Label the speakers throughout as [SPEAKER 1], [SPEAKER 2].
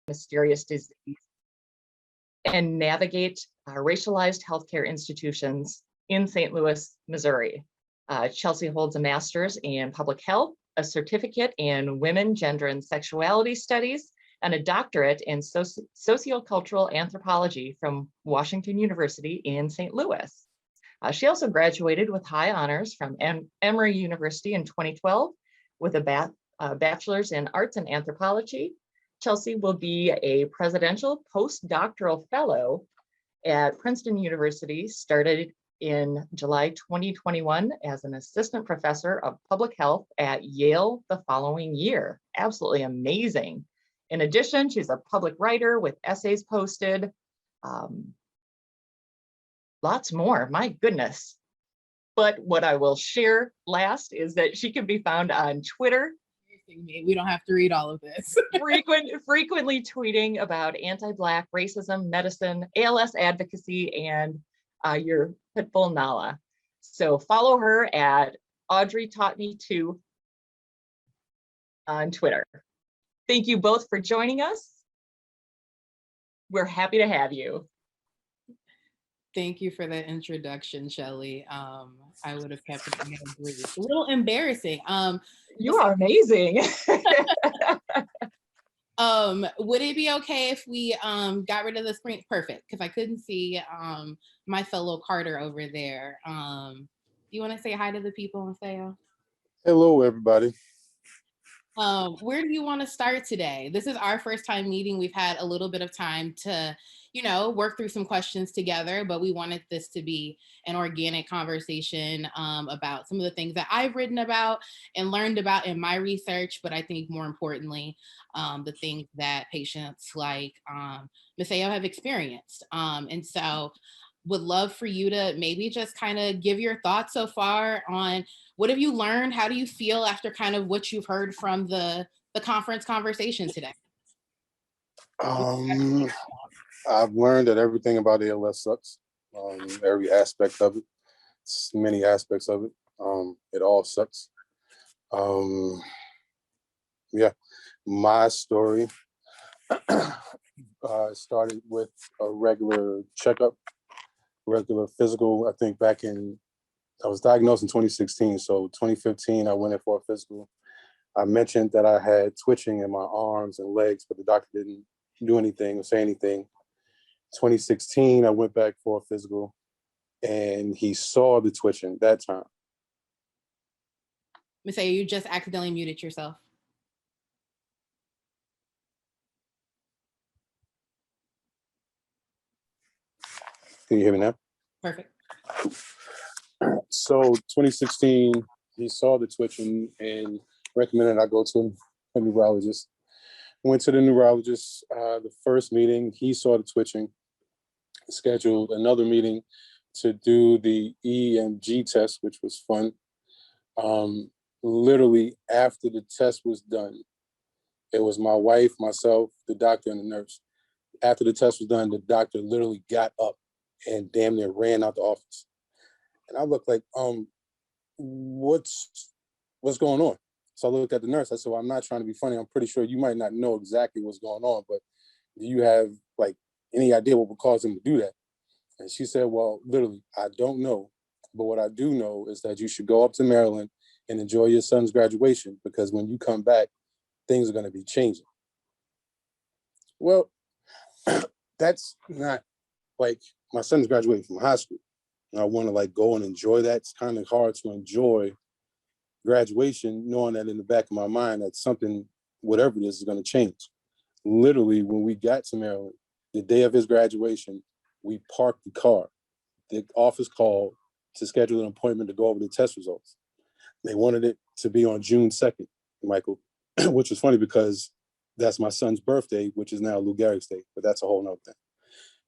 [SPEAKER 1] mysterious disease and navigate racialized healthcare institutions in St. Louis, Missouri. Chelsey holds a master's in public health, a certificate in women, gender, and sexuality studies, and a doctorate in sociocultural anthropology from Washington University in St. Louis. She also graduated with high honors from Emory University in 2012 with a bachelor's in arts and anthropology. Chelsey will be a presidential postdoctoral fellow at Princeton University, started in July 2021 as an assistant professor of public health at Yale the following year. Absolutely amazing. In addition, she's a public writer with essays posted. Lots more, my goodness. But what I will share last is that she can be found on Twitter.
[SPEAKER 2] We don't have to read all of this.
[SPEAKER 1] frequently tweeting about anti-Black racism, medicine, ALS advocacy, and your pitbull Nala. So follow her at Audrey Taught Me To on Twitter. Thank you both for joining us. We're happy to have you.
[SPEAKER 2] Thank you for the introduction, Shelley. I would have kept it brief. A little embarrassing.
[SPEAKER 1] You are amazing.
[SPEAKER 2] Would it be okay if we got rid of the screen? Perfect, because I couldn't see my fellow Carter over there. Do you want to say hi to the people, Maceo?
[SPEAKER 3] Hello, everybody.
[SPEAKER 2] Where do you want to start today? This is our first time meeting. We've had a little bit of time to, work through some questions together, but we wanted this to be an organic conversation about some of the things that I've written about and learned about in my research, but I think more importantly, the things that patients like Maceo have experienced. And so would love for you to maybe just kind of give your thoughts so far on what have you learned? How do you feel after kind of what you've heard from the conference conversation today?
[SPEAKER 3] I've learned that everything about ALS sucks. Every aspect of it, many aspects of it. It all sucks. Yeah, my story started with a regular checkup, regular physical. I think I was diagnosed in 2016. So 2015, I went in for a physical. I mentioned that I had twitching in my arms and legs, but the doctor didn't do anything or say anything. 2016, I went back for a physical and he saw the twitching that time.
[SPEAKER 2] Maceo, you just accidentally muted yourself.
[SPEAKER 3] Can you hear me now?
[SPEAKER 2] Perfect.
[SPEAKER 3] So 2016, he saw the twitching and recommended I go to a neurologist. Went to the neurologist, the first meeting, he saw the twitching, scheduled another meeting to do the EMG test, which was fun. Literally after the test was done, it was my wife, myself, the doctor, and the nurse. After the test was done, the doctor literally got up and damn near ran out the office. And I looked like, what's going on? So I looked at the nurse. I said, well, I'm not trying to be funny. I'm pretty sure you might not know exactly what's going on, but do you have like any idea what would cause him to do that? And she said, well, literally, I don't know. But what I do know is that you should go up to Maryland and enjoy your son's graduation, because when you come back, things are going to be changing. Well, that's not like my son's graduating from high school. I want to like go and enjoy that. It's kind of hard to enjoy graduation, knowing that in the back of my mind that something, whatever it is going to change. Literally, when we got to Maryland, the day of his graduation, we parked the car. The office called to schedule an appointment to go over the test results. They wanted it to be on June 2nd, Michael, which was funny because that's my son's birthday, which is now Lou Gehrig's Day, but that's a whole nother thing.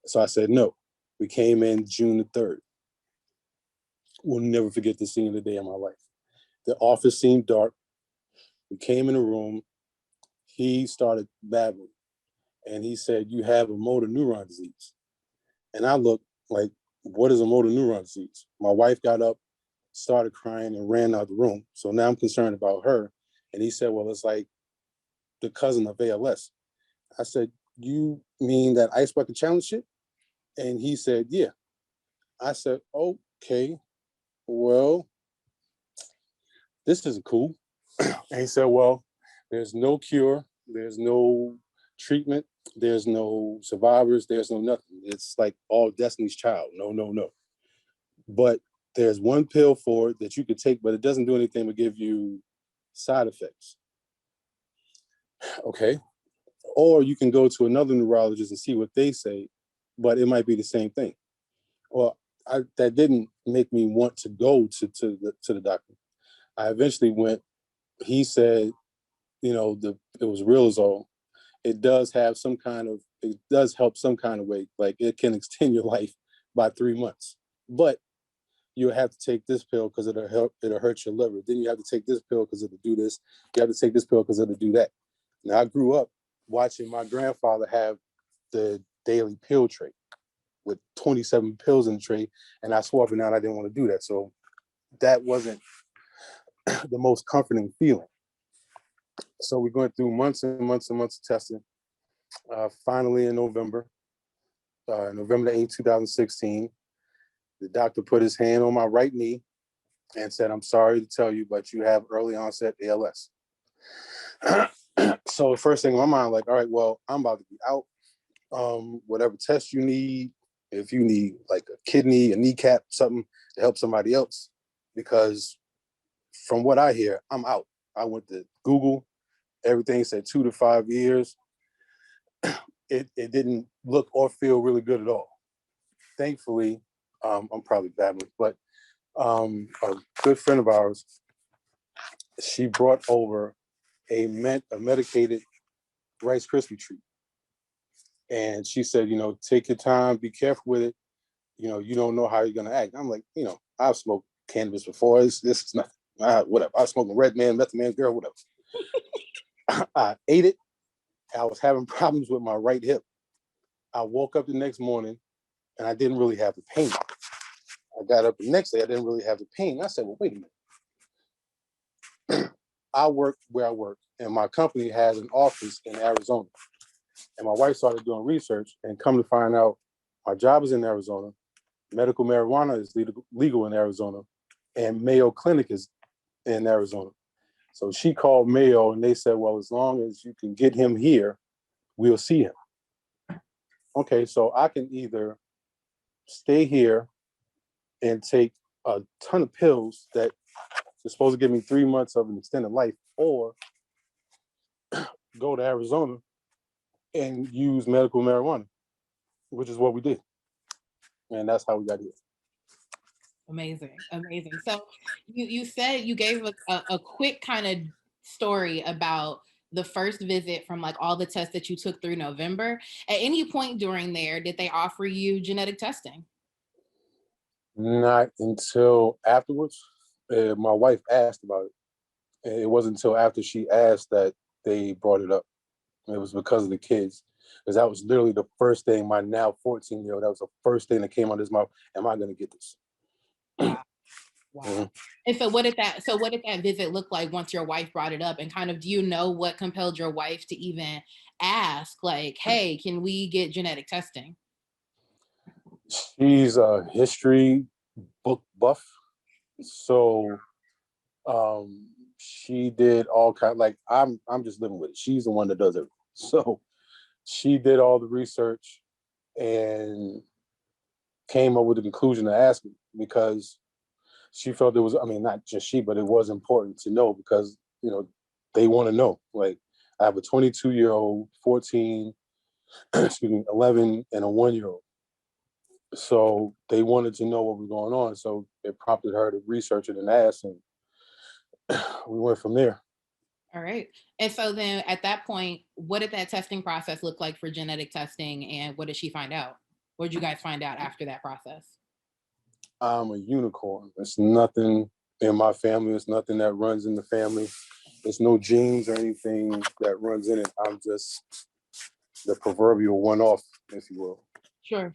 [SPEAKER 3] So I said, no. We came in June the 3rd. We'll never forget the scene of the day of my life. The office seemed dark. We came in the room. He started babbling. And he said, you have a motor neuron disease. And I looked like, what is a motor neuron disease? My wife got up, started crying, and ran out of the room. So now I'm concerned about her. And he said, well, it's like the cousin of ALS. I said, you mean that ice bucket challenge shit? And he said, yeah. I said, okay, well, this isn't cool. And he said, well, there's no cure, there's no treatment, there's no survivors, there's no nothing. It's like all Destiny's Child. No, no, no. But there's one pill for it that you could take, but it doesn't do anything but give you side effects. Okay. Or you can go to another neurologist and see what they say, but it might be the same thing. Well, that didn't make me want to go to the doctor. I eventually went. He said, it was Riluzole. It does have it does help some kind of way. Like it can extend your life by 3 months, but you have to take this pill because it'll hurt your liver. Then you have to take this pill because it'll do this. You have to take this pill because it'll do that. Now I grew up watching my grandfather have the daily pill tray with 27 pills in the tray, and I swore up and down I didn't want to do that. So that wasn't the most comforting feeling. So we went through months and months and months of testing. Finally, in November the 8th, 2016, the doctor put his hand on my right knee and said, "I'm sorry to tell you, but you have early onset ALS." So the first thing in my mind, like, all right, well, I'm about to be out. Whatever test you need, if you need like a kidney, a kneecap, something to help somebody else, because from what I hear, I'm out. I went to Google, everything said 2 to 5 years. It didn't look or feel really good at all. Thankfully, I'm probably babbling, but a good friend of ours, she brought over a medicated Rice Krispie treat. And she said, take your time, be careful with it. You don't know how you're going to act. I'm like, I've smoked cannabis before. This is nothing. Whatever. I was smoking Red Man, Method Man, girl, whatever. I ate it. I was having problems with my right hip. I woke up the next morning and I didn't really have the pain. I got up the next day, I didn't really have the pain. I said, well, wait a minute. I work where I work, and my company has an office in Arizona. And my wife started doing research and come to find out my job is in Arizona. Medical marijuana is legal in Arizona, and Mayo Clinic is in Arizona. So she called Mayo and they said, well, as long as you can get him here, we'll see him. Okay, so I can either stay here and take a ton of pills that are supposed to give me 3 months of an extended life, or go to Arizona and use medical marijuana, which is what we did. And that's how we got here.
[SPEAKER 2] Amazing. So you said you gave a quick kind of story about the first visit from like all the tests that you took through November. At any point during there, did they offer you genetic testing?
[SPEAKER 3] Not until afterwards. My wife asked about it. And it wasn't until after she asked that they brought it up. It was because of the kids. Because that was literally the first thing, my now 14-year-old, that was the first thing that came out of his mouth. Am I going to get this?
[SPEAKER 2] Wow.
[SPEAKER 3] Mm-hmm.
[SPEAKER 2] And so what did that visit look like once your wife brought it up? And kind of, do you know what compelled your wife to even ask, like, hey, can we get genetic testing?
[SPEAKER 3] She's a history book buff. So she did all kind, like I'm just living with it. She's the one that does everything. So she did all the research and came up with the conclusion to ask me, because she felt it was, not just she, but it was important to know, because, they want to know. Like, I have a 22-year-old, 14, 11, and a 1-year-old. So they wanted to know what was going on. So it prompted her to research it and ask, and we went from there.
[SPEAKER 2] All right. And so then at that point, what did that testing process look like for genetic testing, and what did she find out? What did you guys find out after that process?
[SPEAKER 3] I'm a unicorn. It's nothing in my family. It's nothing that runs in the family. There's no genes or anything that runs in it. I'm just the proverbial one-off, if you will.
[SPEAKER 2] Sure.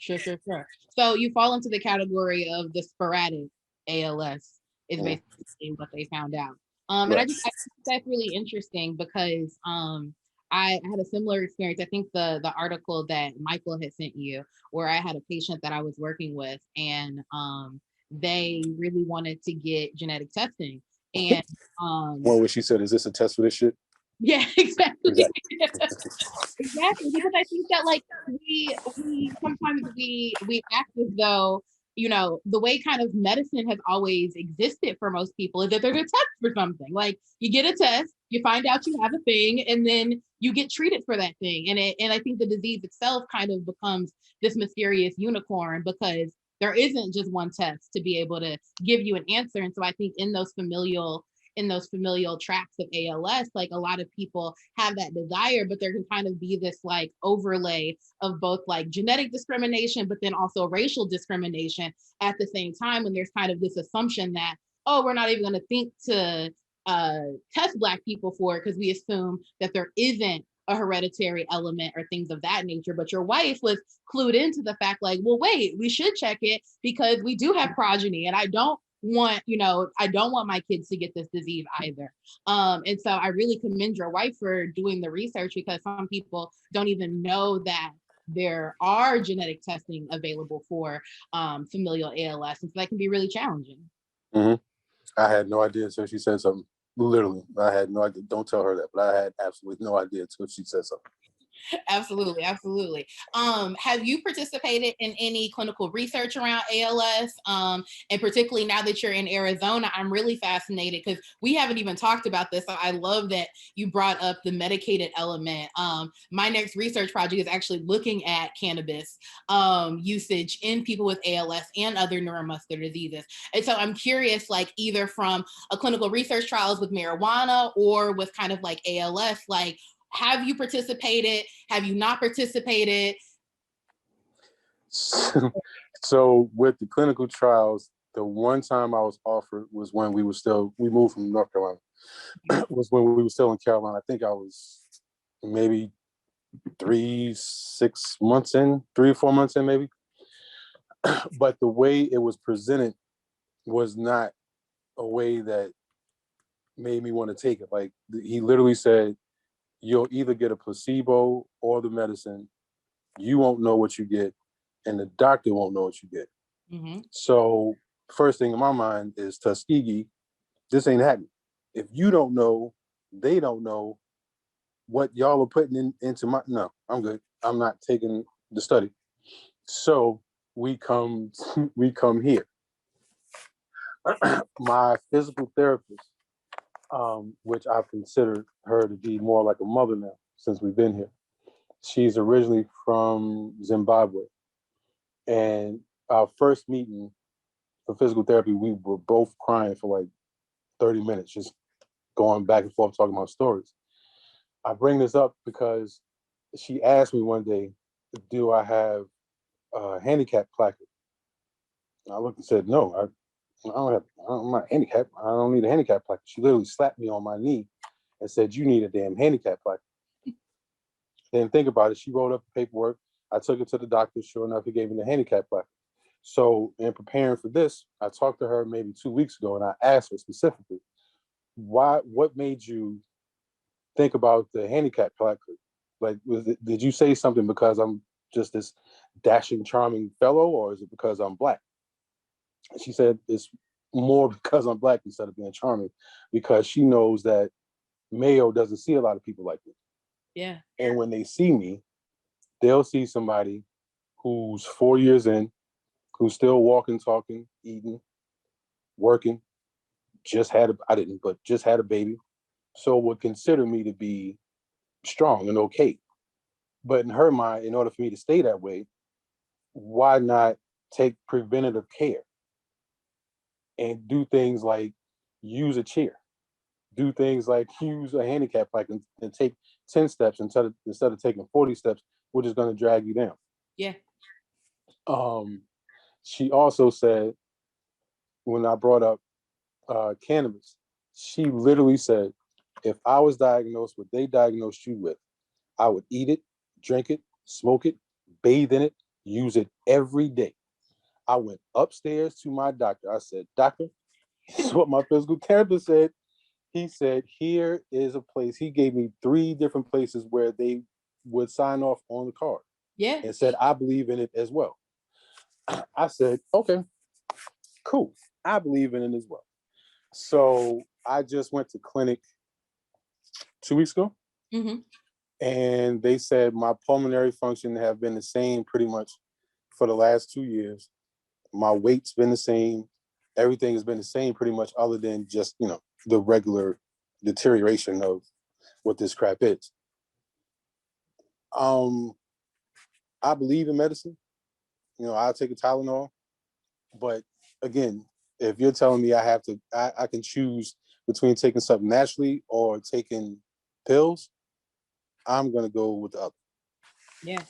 [SPEAKER 2] So you fall into the category of the sporadic ALS is basically what they found out. And
[SPEAKER 3] Right.
[SPEAKER 2] I think that's really interesting because I had a similar experience. I think the article that Michael had sent you, where I had a patient that I was working with, and they really wanted to get genetic testing, and
[SPEAKER 3] One where she said, "Is this a test for this shit?"
[SPEAKER 2] yeah, exactly.
[SPEAKER 3] Exactly.
[SPEAKER 2] Exactly, because I think that like we sometimes we act as though, you know, the way kind of medicine has always existed for most people is that there's a test for something. Like you get a test, you find out you have a thing, and then you get treated for that thing. And I think the disease itself kind of becomes this mysterious unicorn because there isn't just one test to be able to give you an answer. And so I think in those familial tracks of ALS, like a lot of people have that desire, but there can kind of be this like overlay of both like genetic discrimination, but then also racial discrimination at the same time. And there's kind of this assumption that, oh, we're not even going to think to test Black people for it because we assume that there isn't a hereditary element or things of that nature. But your wife was clued into the fact like, well, wait, we should check it because we do have progeny, and I don't want my kids to get this disease either. And so I really commend your wife for doing the research, because some people don't even know that there are genetic testing available for familial ALS, and so that can be really challenging.
[SPEAKER 3] Mm-hmm. I had no idea until she said something. Literally, I had no idea. Don't tell her that, but I had absolutely no idea until she said something.
[SPEAKER 2] Absolutely, absolutely. Have you participated in any clinical research around ALS? And particularly now that you're in Arizona, I'm really fascinated because we haven't even talked about this. So I love that you brought up the medicated element. My next research project is actually looking at cannabis usage in people with ALS and other neuromuscular diseases. And so I'm curious, like either from a clinical research trials with marijuana or with kind of like ALS, like have you participated? Have you not participated?
[SPEAKER 3] So with the clinical trials, the one time I was offered was when we moved from North Carolina, was when we were still in Carolina. I think I was maybe 3 or 4 months in maybe. But the way it was presented was not a way that made me want to take it. Like he literally said, you'll either get a placebo or the medicine. You won't know what you get, and the doctor won't know what you get.
[SPEAKER 2] Mm-hmm.
[SPEAKER 3] So first thing in my mind is Tuskegee. This ain't happening. If you don't know, they don't know what y'all are putting into my. No, I'm good. I'm not taking the study. So we come here. My physical therapist, which I've considered her to be more like a mother now since we've been here. She's originally from Zimbabwe. And our first meeting for physical therapy, we were both crying for like 30 minutes, just going back and forth talking about stories. I bring this up because she asked me one day, do I have a handicap placard? And I looked and said, no, I'm not handicapped. I don't need a handicap placard. She literally slapped me on my knee and said, you need a damn handicap placard. Then think about it. She wrote up the paperwork. I took it to the doctor. Sure enough, he gave me the handicap placard. So in preparing for this, I talked to her maybe 2 weeks ago, and I asked her specifically, what made you think about the handicap placard? Like, did you say something because I'm just this dashing, charming fellow, or is it because I'm Black? And she said it's more because I'm Black instead of being charming, because she knows that Mayo doesn't see a lot of people like me.
[SPEAKER 2] Yeah.
[SPEAKER 3] And when they see me, they'll see somebody who's 4 years in, who's still walking, talking, eating, working, just had a baby, so would consider me to be strong and okay. But in her mind, in order for me to stay that way, why not take preventative care and do things like use a chair, do things like use a handicap and take 10 steps instead of taking 40 steps, which is going to drag you down.
[SPEAKER 2] Yeah.
[SPEAKER 3] She also said, when I brought up cannabis, she literally said, if I was diagnosed what they diagnosed you with, I would eat it, drink it, smoke it, bathe in it, use it every day. I went upstairs to my doctor. I said, doctor, this is what my physical therapist said. He said, here is a place. He gave me 3 different places where they would sign off on the card
[SPEAKER 2] Yeah.
[SPEAKER 3] and said, I believe in it as well. I said, okay, cool. I believe in it as well. So I just went to clinic 2 weeks ago,
[SPEAKER 2] Mm-hmm.
[SPEAKER 3] and they said my pulmonary function have been the same pretty much for the last 2 years. My weight's been the same. Everything has been the same pretty much, other than just, the regular deterioration of what this crap is. I believe in medicine. I'll take a Tylenol, but again, if you're telling me I can choose between taking something naturally or taking pills, I'm gonna go with the other.
[SPEAKER 2] Yeah.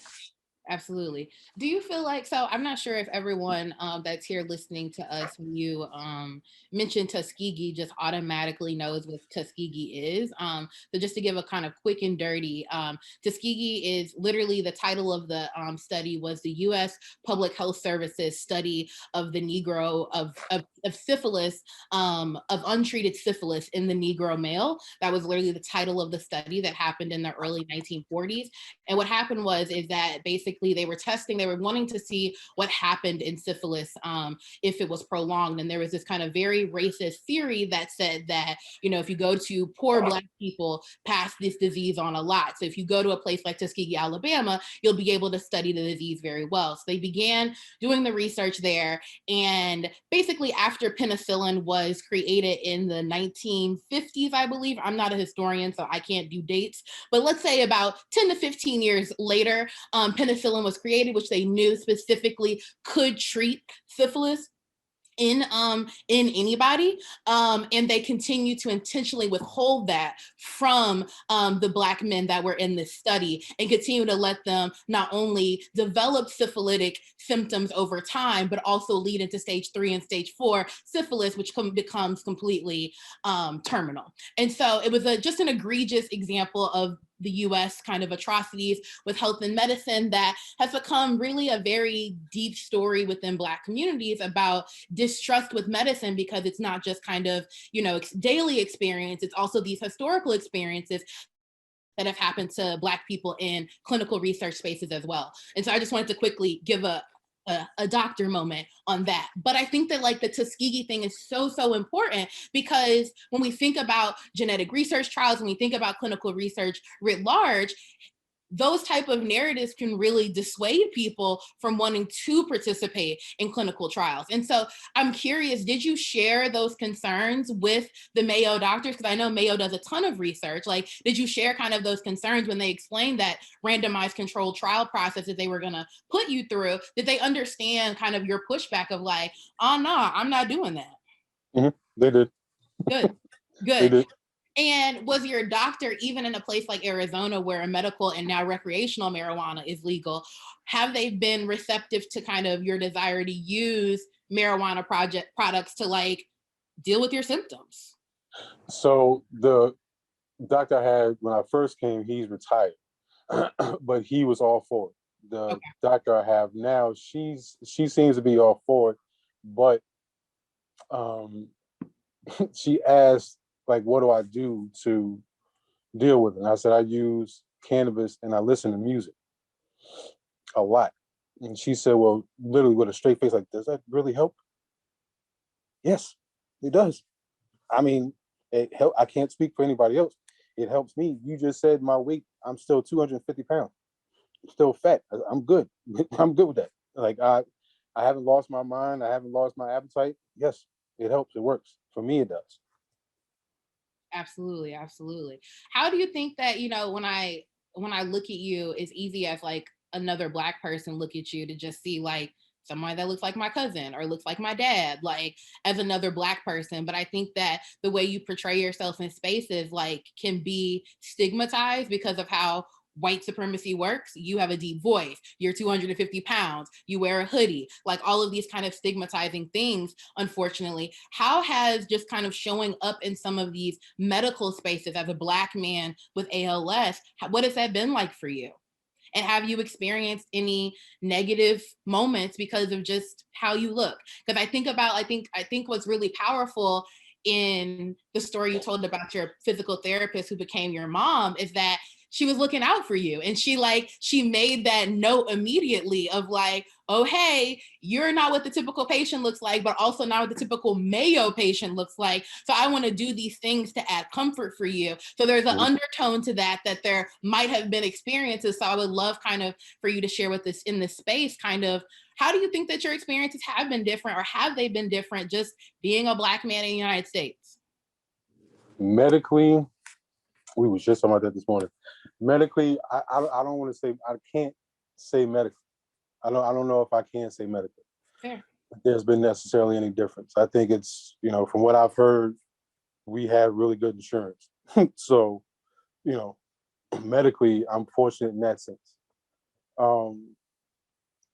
[SPEAKER 2] Absolutely. Do you feel like, so I'm not sure if everyone that's here listening to us, when you mentioned Tuskegee, just automatically knows what Tuskegee is. So just to give a kind of quick and dirty, Tuskegee is literally, the title of the study was the U.S. Public Health Services study of the Negro, of syphilis, of untreated syphilis in the Negro male. That was literally the title of the study that happened in the early 1940s. And what happened is that basically they were wanting to see what happened in syphilis if it was prolonged. And there was this kind of very racist theory that said that, if you go to poor Black people, pass this disease on a lot. So if you go to a place like Tuskegee, Alabama, you'll be able to study the disease very well. So they began doing the research there. And basically after penicillin was created in the 1950s, I believe, I'm not a historian, so I can't do dates, but let's say about 10 to 15 years later, penicillin was created, which they knew specifically could treat syphilis in anybody, and they continue to intentionally withhold that from the Black men that were in this study, and continue to let them not only develop syphilitic symptoms over time, but also lead into stage 3 and stage 4 syphilis, which becomes completely terminal. And so it was just an egregious example of the US kind of atrocities with health and medicine that has become really a very deep story within Black communities about distrust with medicine, because it's not just kind of, daily experience, it's also these historical experiences that have happened to Black people in clinical research spaces as well. And so I just wanted to quickly give a doctor moment on that. But I think that like the Tuskegee thing is so important, because when we think about genetic research trials, when we think about clinical research writ large, those type of narratives can really dissuade people from wanting to participate in clinical trials. And so I'm curious, did you share those concerns with the Mayo doctors? Because I know Mayo does a ton of research. Like, did you share kind of those concerns when they explained that randomized controlled trial process that they were going to put you through? Did they understand kind of your pushback of like, oh no, I'm not doing that?
[SPEAKER 3] Mm-hmm. They did.
[SPEAKER 2] Good,
[SPEAKER 3] They
[SPEAKER 2] good.
[SPEAKER 3] did.
[SPEAKER 2] And was your doctor, even in a place like Arizona where a medical and now recreational marijuana is legal, have they been receptive to kind of your desire to use marijuana products to like deal with your symptoms?
[SPEAKER 3] So the doctor I had when I first came, he's retired, but he was all for it. The
[SPEAKER 2] Okay.
[SPEAKER 3] doctor I have now, she seems to be all for it, but she asked, like, what do I do to deal with it? And I said, I use cannabis and I listen to music a lot. And she said, well, literally with a straight face, like, does that really help? Yes, it does. I mean, it help. I can't speak for anybody else. It helps me. You just said my weight, I'm still 250 pounds. I'm still fat. I'm good. I'm good with that. Like, I haven't lost my mind. I haven't lost my appetite. Yes, it helps. It works. For me, it does.
[SPEAKER 2] Absolutely, absolutely. How do you think that, when I look at you, it's easy as like another Black person look at you to just see like somebody that looks like my cousin or looks like my dad, like as another Black person. But I think that the way you portray yourself in spaces like can be stigmatized because of how white supremacy works. You have a deep voice, you're 250 pounds, you wear a hoodie, like all of these kind of stigmatizing things, unfortunately. How has just kind of showing up in some of these medical spaces as a Black man with ALS, what has that been like for you? And have you experienced any negative moments because of just how you look? Because I think what's really powerful in the story you told about your physical therapist who became your mom is that she was looking out for you. And she made that note immediately of like, oh, hey, you're not what the typical patient looks like, but also not what the typical Mayo patient looks like. So I want to do these things to add comfort for you. So there's an undertone to that there might have been experiences. So I would love kind of for you to share with us in this space, kind of, how do you think that your experiences have been different, or have they been different just being a Black man in the United States?
[SPEAKER 3] Medically, we was just talking about that this morning. Medically, I don't want to say, I can't say medically. I don't know if I can say medically.
[SPEAKER 2] Fair.
[SPEAKER 3] There's been necessarily any difference. I think it's, from what I've heard, we have really good insurance. So, medically, I'm fortunate in that sense.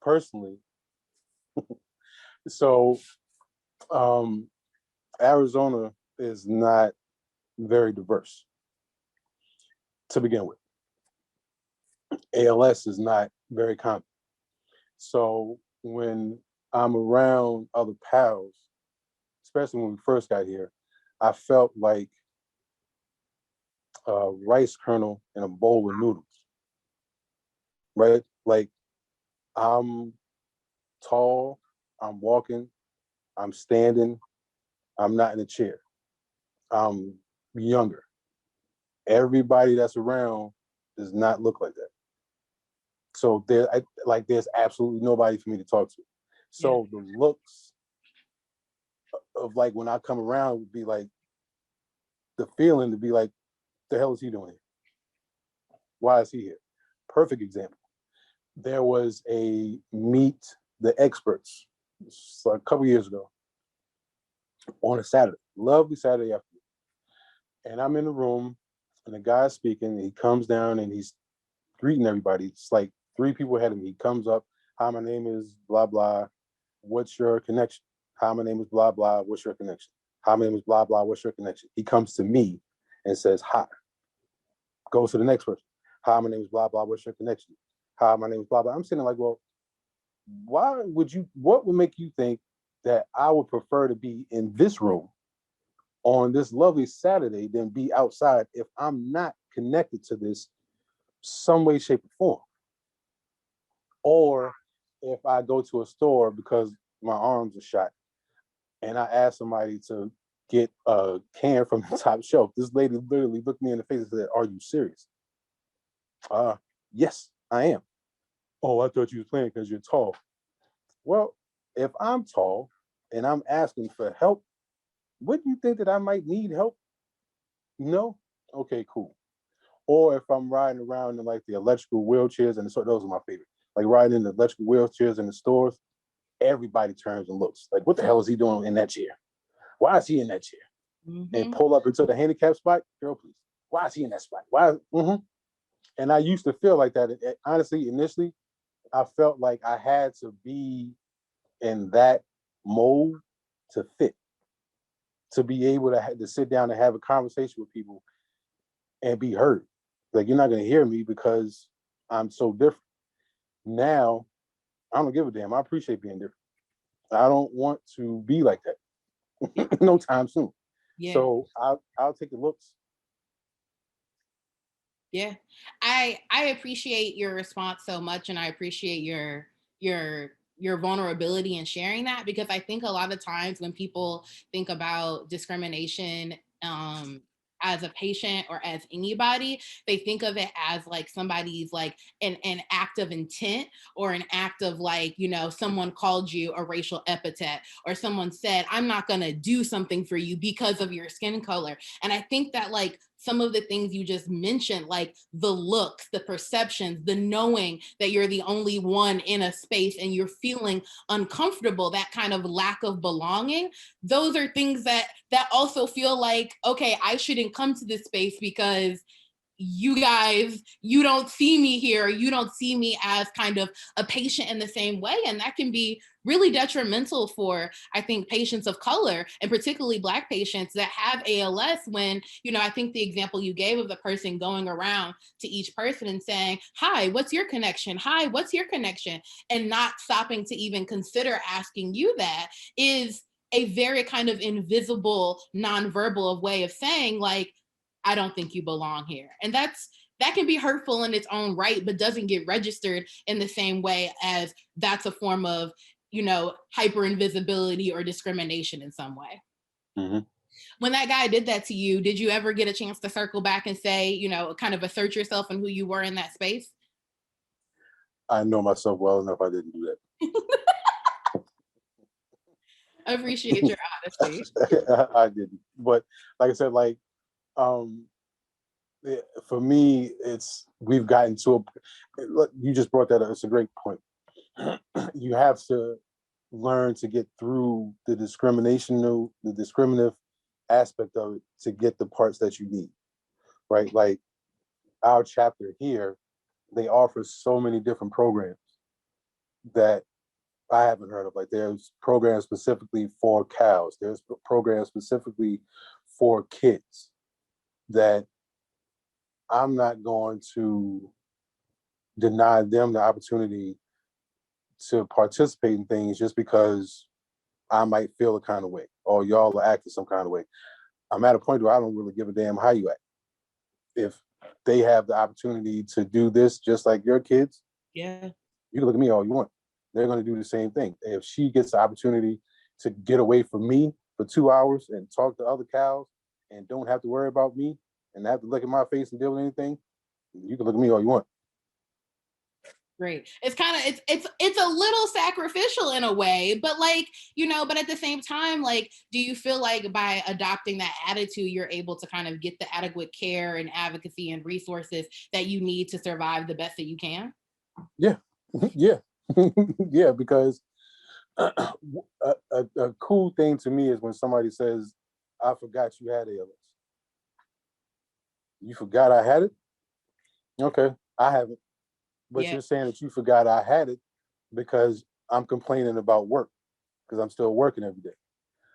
[SPEAKER 3] Personally, so Arizona is not very diverse to begin with. ALS is not very common. So when I'm around other pals, especially when we first got here, I felt like a rice kernel in a bowl of noodles, right? Like, I'm tall, I'm walking, I'm standing, I'm not in a chair. I'm younger. Everybody that's around does not look like that. So there's absolutely nobody for me to talk to. So the looks of like when I come around would be like the feeling to be like, the hell is he doing here? Why is he here? Perfect example. There was a Meet the Experts a couple years ago on a Saturday, lovely Saturday afternoon. And I'm in the room and the guy's speaking. He comes down and he's greeting everybody. It's like 3 people ahead of me. He comes up, hi, my name is blah, blah. What's your connection? Hi, my name is blah, blah. What's your connection? Hi, my name is blah, blah. What's your connection? He comes to me and says, hi. Goes to the next person. Hi, my name is blah, blah. What's your connection? Hi, my name is blah, blah. I'm sitting like, well, what would make you think that I would prefer to be in this room on this lovely Saturday than be outside if I'm not connected to this some way, shape, or form? Or if I go to a store because my arms are shot and I ask somebody to get a can from the top shelf, this lady literally looked me in the face and said, are you serious? Yes, I am. Oh, I thought you was playing because you're tall. Well, if I'm tall and I'm asking for help, wouldn't you think that I might need help? No? Okay, cool. Or if I'm riding around in like the electrical wheelchairs, and those are my favorite. Like riding in the electrical wheelchairs in the stores, everybody turns and looks like, what the hell is he doing in that chair? Why is he in that chair? Mm-hmm. And pull up into the handicap spot, girl, please. Why is he in that spot? Why? Mm-hmm. And I used to feel like that. Honestly, initially, I felt like I had to be in that mold to fit, to be able to sit down and have a conversation with people and be heard. Like, you're not going to hear me because I'm so different. Now, I don't give a damn. I appreciate being different. I don't want to be like that no time soon. Yeah. So I'll take the looks.
[SPEAKER 2] Yeah, I appreciate your response so much, and I appreciate your vulnerability in sharing that, because I think a lot of times when people think about discrimination as a patient or as anybody, they think of it as like somebody's like an act of intent, or an act of like, someone called you a racial epithet, or someone said, I'm not gonna do something for you because of your skin color. And I think that like some of the things you just mentioned, like the looks, the perceptions, the knowing that you're the only one in a space and you're feeling uncomfortable, that kind of lack of belonging, those are things that also feel like, okay, I shouldn't come to this space because you guys, you don't see me here, you don't see me as kind of a patient in the same way. And that can be really detrimental for, I think, patients of color, and particularly Black patients that have ALS, when, I think the example you gave of the person going around to each person and saying, hi, what's your connection? Hi, what's your connection? And not stopping to even consider asking you that is a very kind of invisible, nonverbal way of saying, like, I don't think you belong here. And that can be hurtful in its own right, but doesn't get registered in the same way as that's a form of, hyper invisibility or discrimination in some way.
[SPEAKER 3] Mm-hmm.
[SPEAKER 2] When that guy did that to you, did you ever get a chance to circle back and say, kind of assert yourself and who you were in that space?
[SPEAKER 3] I know myself well enough. I didn't do
[SPEAKER 2] I appreciate your honesty.
[SPEAKER 3] that. I didn't. But like I said, like, for me, we've gotten to you just brought that up. It's a great point. You have to learn to get through the discriminative aspect of it to get the parts that you need, right? Like our chapter here, they offer so many different programs that I haven't heard of. Like there's programs specifically for cows. There's programs specifically for kids that I'm not going to deny them the opportunity to participate in things just because I might feel a kind of way or y'all are acting some kind of way. I'm at a point where I don't really give a damn how you act. If they have the opportunity to do this just like your kids,
[SPEAKER 2] Yeah.
[SPEAKER 3] you can look at me all you want. They're going to do the same thing. If she gets the opportunity to get away from me for 2 hours and talk to other cows and don't have to worry about me and have to look at my face and deal with anything, you can look at me all you want.
[SPEAKER 2] Great. It's kind of it's a little sacrificial in a way, but like, but at the same time, like, do you feel like by adopting that attitude, you're able to kind of get the adequate care and advocacy and resources that you need to survive the best that you can?
[SPEAKER 3] Yeah. Yeah. Yeah, because a cool thing to me is when somebody says, I forgot you had ALS. You forgot I had it? Okay, I haven't. But
[SPEAKER 2] Yeah.
[SPEAKER 3] you're saying that you forgot I had it because I'm complaining about work because I'm still working every day.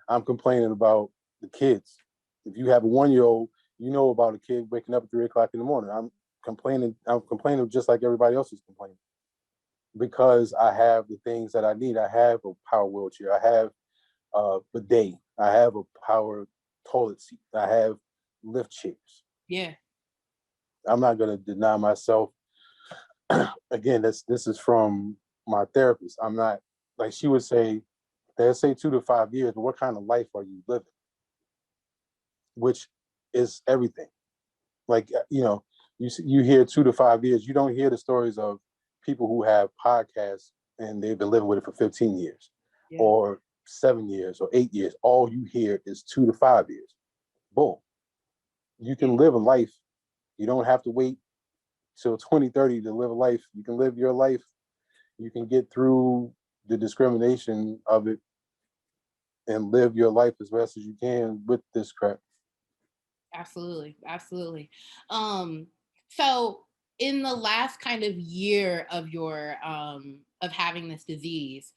[SPEAKER 3] I'm complaining about the kids. If you have a 1-year-old, you know about a kid waking up at 3 o'clock in the morning. I'm complaining just like everybody else is complaining because I have the things that I need. I have a power wheelchair. I have a bidet. I have a power toilet seat. I have lift chairs.
[SPEAKER 2] Yeah.
[SPEAKER 3] I'm not going to deny myself. Again, this is from my therapist. I'm not, like she would say, they'll say 2 to 5 years, but what kind of life are you living? Which is everything. Like, you hear 2 to 5 years. You don't hear the stories of people who have podcasts and they've been living with it for 15 years or 7 years or 8 years. All you hear is 2 to 5 years. Boom. You can live a life. You don't have to wait till 2030 to live a life. You can live your life. You can get through the discrimination of it and live your life as best as you can with this crap.
[SPEAKER 2] Absolutely. Absolutely. So in the last kind of year of your of having this disease,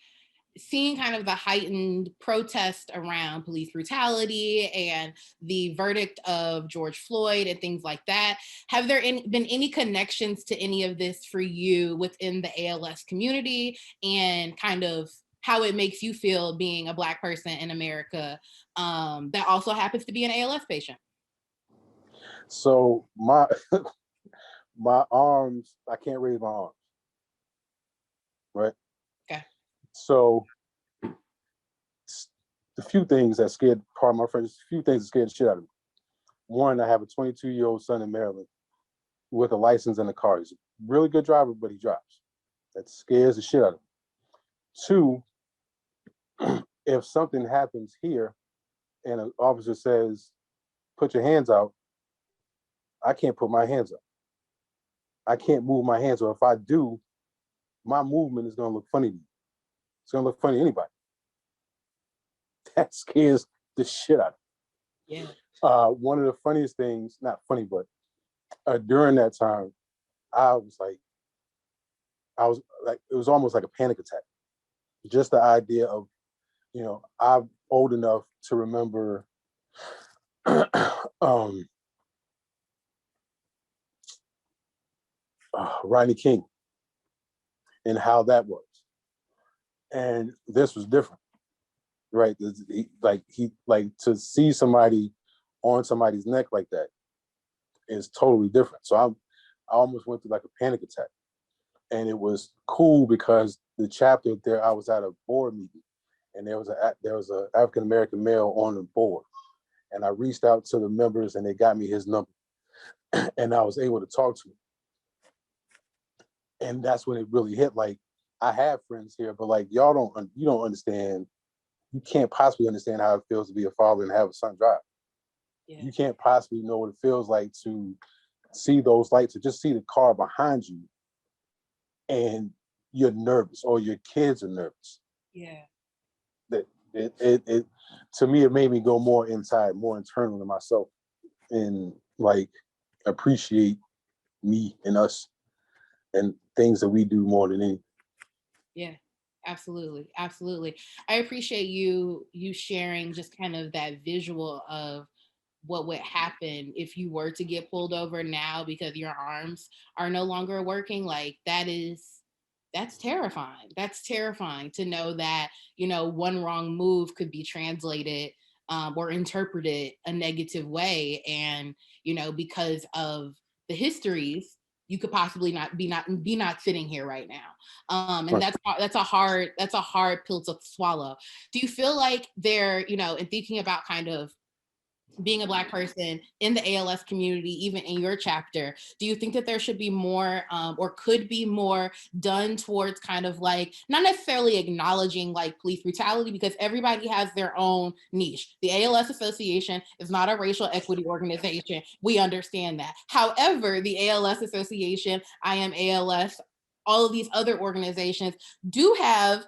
[SPEAKER 2] seeing kind of the heightened protest around police brutality and the verdict of George Floyd and things like that, have there been any connections to any of this for you within the ALS community and kind of how it makes you feel being a Black person in America that also happens to be an ALS patient?
[SPEAKER 3] So my arms, I can't raise my arms. Right.
[SPEAKER 2] Okay.
[SPEAKER 3] So a few things that scared part of my friends, a few things that scared the shit out of me. One, I have a 22-year-old son in Maryland with a license and a car. He's a really good driver, but he drives. That scares the shit out of me. 2, if something happens here and an officer says, put your hands out, I can't put my hands up. I can't move my hands. Or if I do, my movement is going to look funny to you. It's going to look funny to anybody. That scares the shit out of me.
[SPEAKER 2] Yeah.
[SPEAKER 3] One of the funniest things, not funny, but during that time, I was like, it was almost like a panic attack. Just the idea of, I'm old enough to remember Rodney King and how that was. And this was different. right? Like to see somebody on somebody's neck like that is totally different. So I almost went through like a panic attack, and it was cool because the chapter there, I was at a board meeting, and there was a African American male on the board, and I reached out to the members, and they got me his number, and I was able to talk to him, and that's when it really hit. Like, I have friends here, but like you don't understand. You can't possibly understand how it feels to be a father and have a son drive.
[SPEAKER 2] Yeah.
[SPEAKER 3] You can't possibly know what it feels like to see those lights or just see the car behind you and you're nervous or your kids are nervous.
[SPEAKER 2] Yeah.
[SPEAKER 3] That it to me, it made me go more inside, more internal to myself, and like appreciate me and us and things that we do more than anything.
[SPEAKER 2] Yeah, absolutely. Absolutely. I appreciate you sharing just kind of that visual of what would happen if you were to get pulled over now because your arms are no longer working. Like that's terrifying. That's terrifying to know that, one wrong move could be translated or interpreted a negative way. And, because of the histories, you could possibly not be sitting here right now. And
[SPEAKER 3] Right.
[SPEAKER 2] that's a hard pill to swallow. Do you feel like they're, in thinking about kind of being a Black person in the ALS community, even in your chapter, do you think that there should be more or could be more done towards kind of like, not necessarily acknowledging like police brutality, because everybody has their own niche. The ALS Association is not a racial equity organization. We understand that. However, the ALS Association, I Am ALS, all of these other organizations do have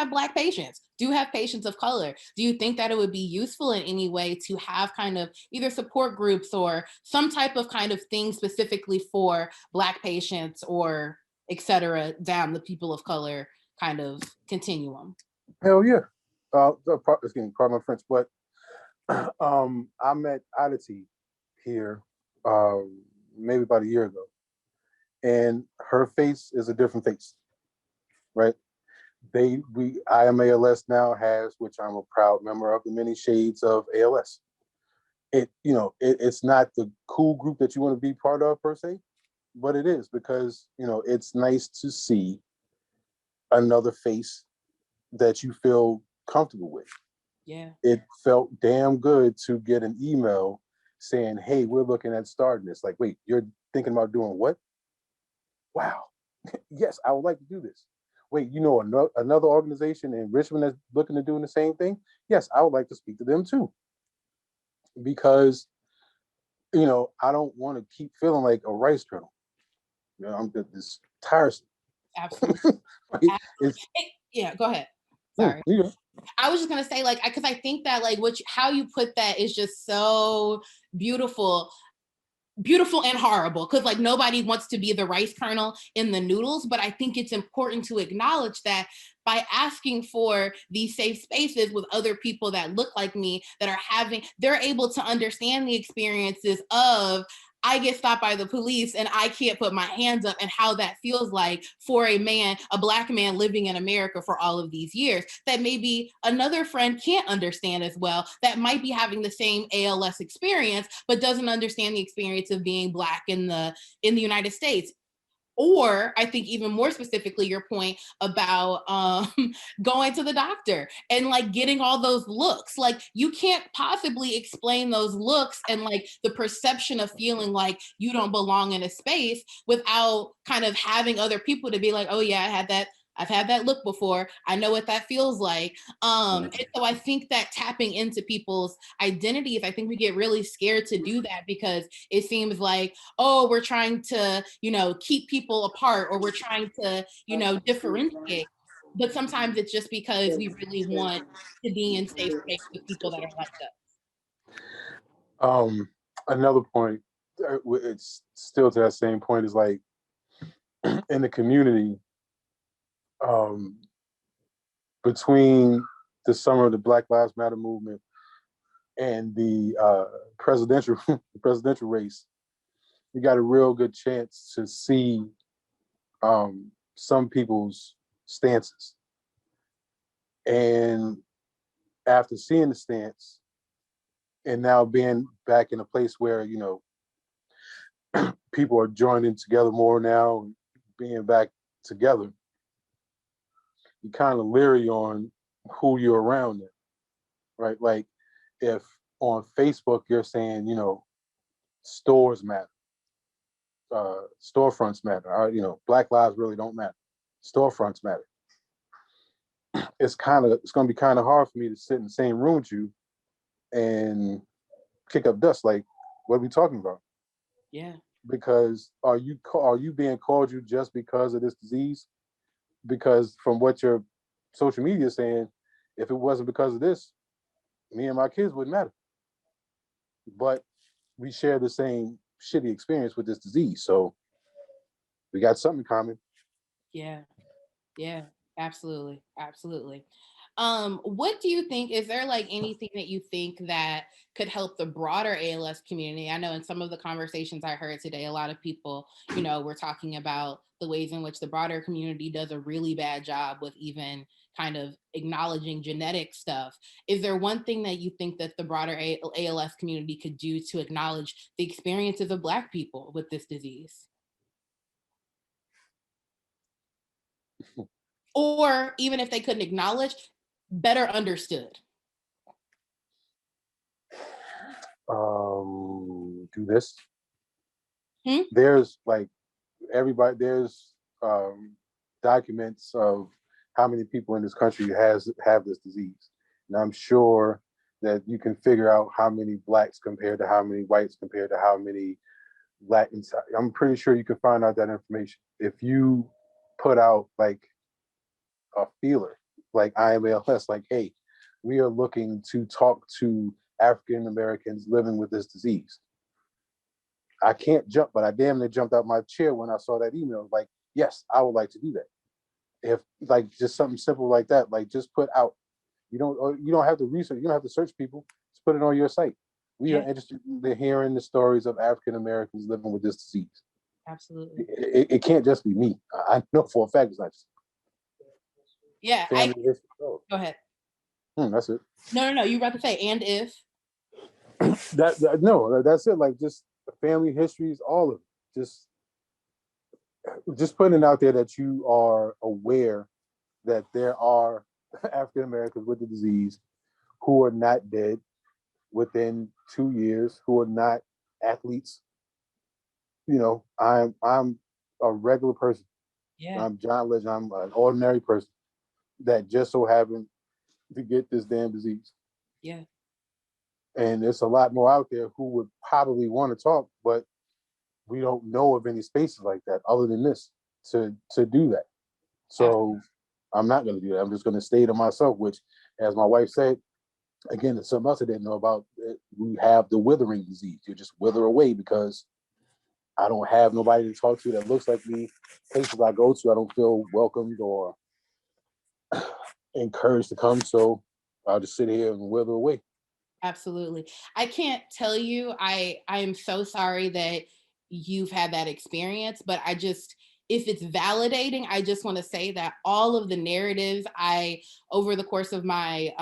[SPEAKER 2] Black patients, do have patients of color. Do you think that it would be useful in any way to have kind of either support groups or some type of kind of thing specifically for Black patients or et cetera, down the people of color kind of continuum?
[SPEAKER 3] Hell yeah. Pardon my French, but I met Oddity here maybe about a year ago, and her face is a different face, right? I Am ALS now has, which I'm a proud member of, the many shades of ALS. It's not the cool group that you want to be part of per se, but it is because, it's nice to see another face that you feel comfortable with.
[SPEAKER 2] Yeah.
[SPEAKER 3] It felt damn good to get an email saying, hey, we're looking at starting this. Like, wait, you're thinking about doing what? Wow. Yes, I would like to do this. Wait, another organization in Richmond that's looking to doing the same thing? Yes, I would like to speak to them too. Because, I don't want to keep feeling like a rice kernel. I'm this tiresome.
[SPEAKER 2] Absolutely.
[SPEAKER 3] It's,
[SPEAKER 2] Yeah, go ahead. Sorry.
[SPEAKER 3] yeah.
[SPEAKER 2] I was just gonna say, like, because I think that like how you put that is just so beautiful and horrible, because like nobody wants to be the rice kernel in the noodles, but I think it's important to acknowledge that by asking for these safe spaces with other people that look like me, they're able to understand the experiences of, I get stopped by the police and I can't put my hands up, and how that feels like for a Black man living in America for all of these years, that maybe another friend can't understand as well, that might be having the same ALS experience, but doesn't understand the experience of being Black in the United States. Or I think even more specifically, your point about going to the doctor and like getting all those looks, like you can't possibly explain those looks and like the perception of feeling like you don't belong in a space without kind of having other people to be like, oh yeah, I've had that look before. I know what that feels like. And so I think that tapping into people's identities, I think we get really scared to do that because it seems like, oh, we're trying to, keep people apart, or we're trying to, differentiate. But sometimes it's just because we really want to be in safe space with people that are like us.
[SPEAKER 3] Another point, it's still to that same point, is like in the community, between the summer of the Black Lives Matter movement and the presidential race, you got a real good chance to see some people's stances. And after seeing the stance and now being back in a place where, you know, people are joining together more now, being back together, you kind of leery on who you're around there, right? Like if on Facebook you're saying, you know, stores matter, storefronts matter, you know, Black lives really don't matter, storefronts matter. It's going to be kind of hard for me to sit in the same room with you and kick up dust. Like, what are we talking about?
[SPEAKER 2] Yeah.
[SPEAKER 3] Because are you being called you just because of this disease? Because from what your social media is saying, if it wasn't because of this, me and my kids wouldn't matter. But we share the same shitty experience with this disease, so we got something in common.
[SPEAKER 2] Yeah. Yeah. Absolutely. Absolutely. What do you think, is there like anything that you think that could help the broader ALS community? I know in some of the conversations I heard today, a lot of people, you know, were talking about the ways in which the broader community does a really bad job with even kind of acknowledging genetic stuff. Is there one thing that you think that the broader ALS community could do to acknowledge the experiences of Black people with this disease? Or even if they couldn't acknowledge, better understood?
[SPEAKER 3] Do this.
[SPEAKER 2] Hmm?
[SPEAKER 3] There's like there's documents of how many people in this country have this disease, and I'm sure that you can figure out how many Blacks compared to how many whites compared to how many Latins. I'm pretty sure you can find out that information if you put out like a feeler, like I Am ALS, like, hey, we are looking to talk to African Americans living with this disease. I can't jump, but I damn near jumped out my chair when I saw that email. Like, yes, I would like to do that. If like just something simple like that, like just put out. You don't have to research. You don't have to search people. Just put it on your site. We are interested in hearing the stories of African Americans living with this disease.
[SPEAKER 2] Absolutely.
[SPEAKER 3] It can't just be me. I know for a fact it's not just
[SPEAKER 2] Yeah.
[SPEAKER 3] family history.
[SPEAKER 2] Go ahead.
[SPEAKER 3] That's it.
[SPEAKER 2] No. You were about to say, and if.
[SPEAKER 3] No, that's it. Like just family histories, all of it. Just putting it out there that you are aware that there are African Americans with the disease who are not dead within 2 years, who are not athletes. You know, I'm a regular person.
[SPEAKER 2] Yeah.
[SPEAKER 3] I'm John Legend. I'm an ordinary person that just so happened to get this damn disease.
[SPEAKER 2] Yeah.
[SPEAKER 3] And there's a lot more out there who would probably want to talk, but we don't know of any spaces like that other than this to do that. So I'm not going to do that. I'm just going to stay to myself, which, as my wife said, again, it's something else I didn't know about. We have the withering disease. You just wither away because I don't have nobody to talk to that looks like me. Places I go to, I don't feel welcomed or encouraged to come. So I'll just sit here and wither away.
[SPEAKER 2] Absolutely. I can't tell you, I am so sorry that you've had that experience, but if it's validating, I just want to say that all of the narratives over the course of my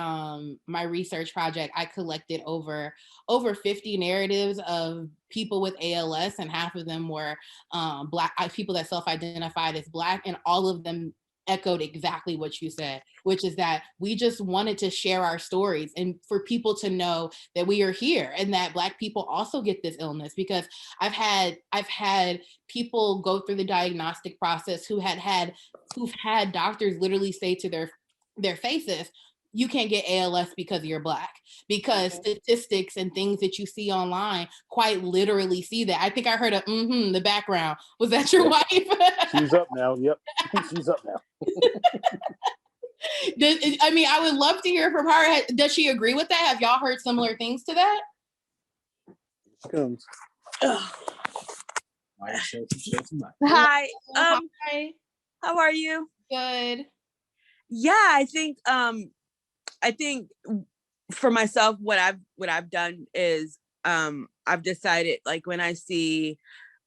[SPEAKER 2] my research project, I collected over 50 narratives of people with ALS, and half of them were Black people that self-identified as Black, and all of them echoed exactly what you said, which is that we just wanted to share our stories and for people to know that we are here and that Black people also get this illness. Because I've had people go through the diagnostic process who've had doctors literally say to their faces, you can't get ALS because you're Black, because statistics and things that you see online quite literally see that. I think I heard the background. Was that your wife?
[SPEAKER 3] She's up now. Yep. She's up now.
[SPEAKER 2] I would love to hear from her. Does she agree with that? Have y'all heard similar things to that?
[SPEAKER 3] She comes.
[SPEAKER 4] Hi.
[SPEAKER 2] Hi.
[SPEAKER 4] How are you?
[SPEAKER 2] Good.
[SPEAKER 4] Yeah, I think for myself, what I've done is I've decided, like, when I see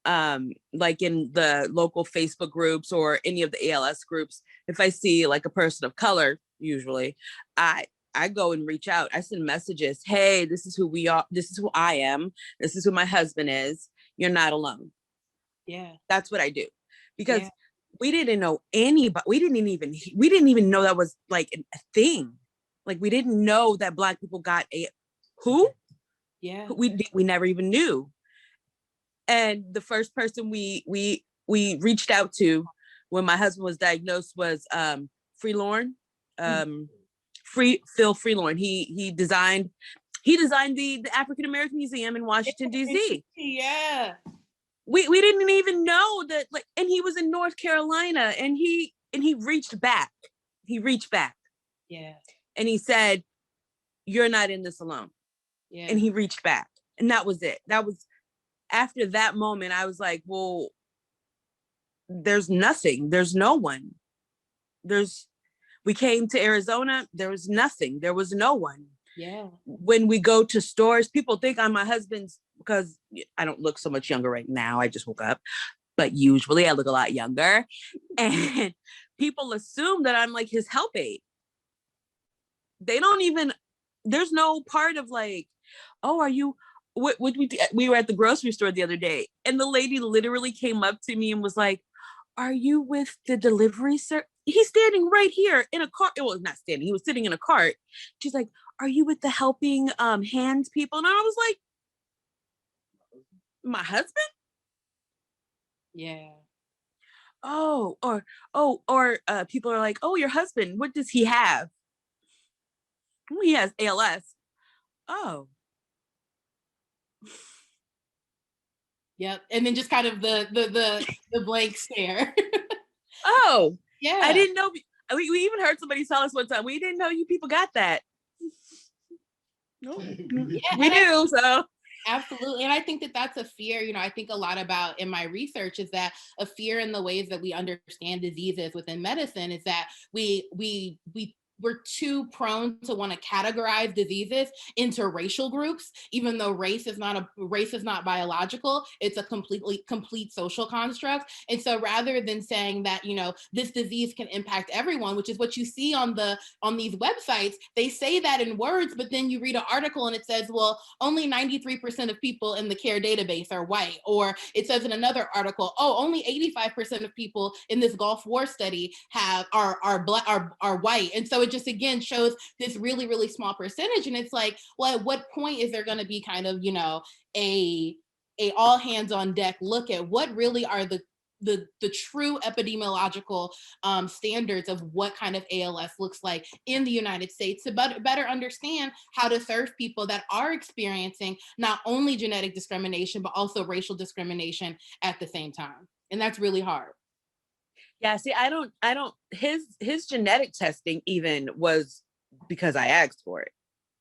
[SPEAKER 4] like in the local Facebook groups or any of the ALS groups, if I see like a person of color, usually I I go and reach out. I send messages. Hey, this is who we are. This is who I am. This is who my husband is. You're not alone.
[SPEAKER 2] Yeah.
[SPEAKER 4] That's what I do, because
[SPEAKER 2] Yeah.
[SPEAKER 4] we didn't know anybody. We didn't even know that was like a thing. Like, we didn't know that Black people got who?
[SPEAKER 2] Yeah.
[SPEAKER 4] We never even knew. And the first person we reached out to when my husband was diagnosed was Freelorn, Phil Freelorn. He designed the African American Museum in Washington, D.C.
[SPEAKER 2] Yeah.
[SPEAKER 4] We didn't even know that, like, and he was in North Carolina, and he reached back. He reached back.
[SPEAKER 2] Yeah.
[SPEAKER 4] And he said, "You're not in this alone."
[SPEAKER 2] Yeah.
[SPEAKER 4] And he reached back. And that was it. That was, after that moment, I was like, well, there's nothing. There's no one. We came to Arizona, there was nothing. There was no one.
[SPEAKER 2] Yeah.
[SPEAKER 4] When we go to stores, people think I'm my husband's, because I don't look so much younger right now. I just woke up, but usually I look a lot younger. And people assume that I'm like his help aide. They don't even, there's no part of like, oh, are you, what we were at the grocery store the other day, and the lady literally came up to me and was like, "Are you with the delivery sir?" He's standing right here in a cart. Well, not standing, he was sitting in a cart. She's like, "Are you with the helping hands people?" And I was like, "My husband?"
[SPEAKER 2] Yeah.
[SPEAKER 4] Or people are like, "Oh, your husband, what does he have?" "Oh, he has ALS." "Oh."
[SPEAKER 2] Yep. And then just kind of the blank stare.
[SPEAKER 4] "Oh."
[SPEAKER 2] Yeah.
[SPEAKER 4] I didn't know. We even heard somebody tell us one time, "We didn't know you people got that." No,
[SPEAKER 2] Yeah,
[SPEAKER 4] we do. So
[SPEAKER 2] absolutely. And I think that that's a fear, I think a lot about in my research is that a fear in the ways that we understand diseases within medicine is that we're too prone to want to categorize diseases into racial groups, even though race is not biological. It's a complete social construct. And so rather than saying that, this disease can impact everyone, which is what you see on these websites, they say that in words, but then you read an article and it says, well, only 93% of people in the care database are white. Or it says in another article, oh, only 85% of people in this Gulf War study are white. And so it just again shows this really, really small percentage. And it's like, well, at what point is there going to be kind of, a all hands on deck look at what really are the true epidemiological standards of what kind of ALS looks like in the United States, to better understand how to serve people that are experiencing not only genetic discrimination, but also racial discrimination at the same time. And that's really hard.
[SPEAKER 4] yeah, see, I don't his genetic testing even was because I asked for it.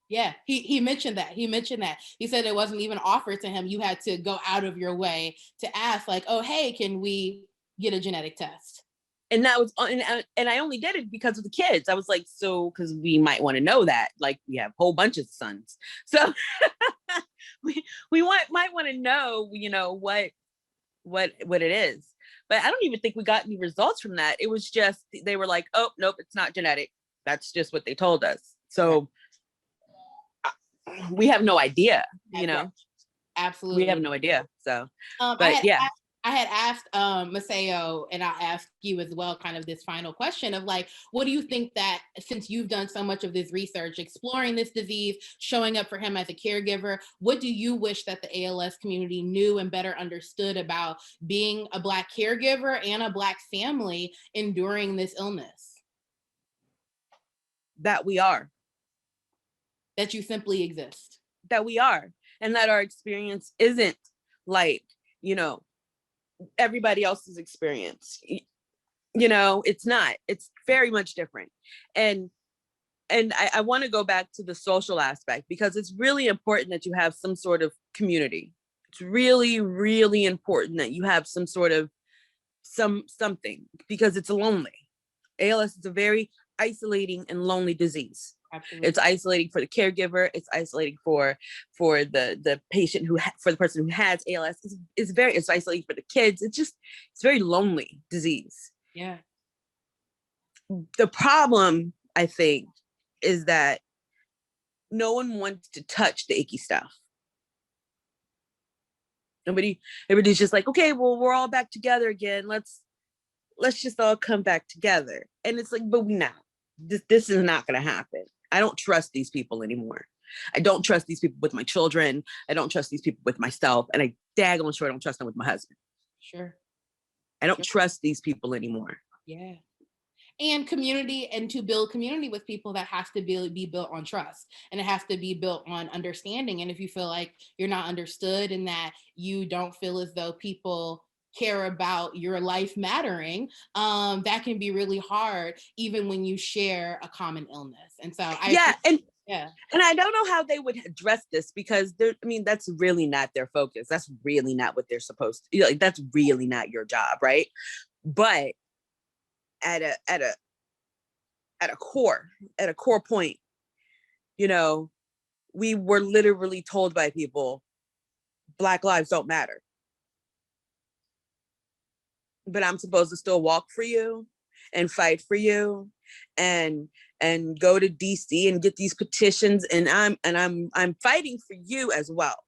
[SPEAKER 2] Yeah, he mentioned that. He said it wasn't even offered to him. You had to go out of your way to ask, like, oh, hey, can we get a genetic test?
[SPEAKER 4] And that was, and I only did it because of the kids. I was like, so, because we might want to know that, like, we have a whole bunch of sons, so we might want to know, what it is. But I don't even think we got any results from that. It was just, they were like, oh, nope, it's not genetic. That's just what they told us. So we have no idea,
[SPEAKER 2] Absolutely.
[SPEAKER 4] We have no idea. So, but
[SPEAKER 2] I had asked Maceo, and I'll ask you as well, kind of this final question of like, what do you think that, since you've done so much of this research, exploring this disease, showing up for him as a caregiver, what do you wish that the ALS community knew and better understood about being a Black caregiver and a Black family enduring this illness?
[SPEAKER 4] That we are.
[SPEAKER 2] That you simply exist.
[SPEAKER 4] That we are. And that our experience isn't like, everybody else's experience. It's not. It's very much different. And I want to go back to the social aspect, because it's really important that you have some sort of community. It's really, really important that you have some sort of something, because it's lonely. ALS is a very isolating and lonely disease. Absolutely. It's isolating for the caregiver. It's isolating for the patient for the person who has ALS. It's isolating for the kids. It's very lonely disease.
[SPEAKER 2] Yeah.
[SPEAKER 4] The problem, I think, is that no one wants to touch the icky stuff. Everybody's just like, okay, well, we're all back together again. Let's just all come back together. And it's like, but we not. This is not going to happen. I don't trust these people anymore. I don't trust these people with my children. I don't trust these people with myself. And I daggone sure don't trust them with my husband.
[SPEAKER 2] Sure.
[SPEAKER 4] I don't trust these people anymore.
[SPEAKER 2] Yeah. And community, and to build community with people, that has to be built on trust, and it has to be built on understanding. And if you feel like you're not understood and that you don't feel as though people care about your life mattering, that can be really hard, even when you share a common illness. And so
[SPEAKER 4] and I don't know how they would address this, because that's really not their focus. That's really not what they're supposed to, like, that's really not your job, right? But at a core point, we were literally told by people, Black lives don't matter. But I'm supposed to still walk for you and fight for you and go to DC and get these petitions, and I'm fighting for you as well.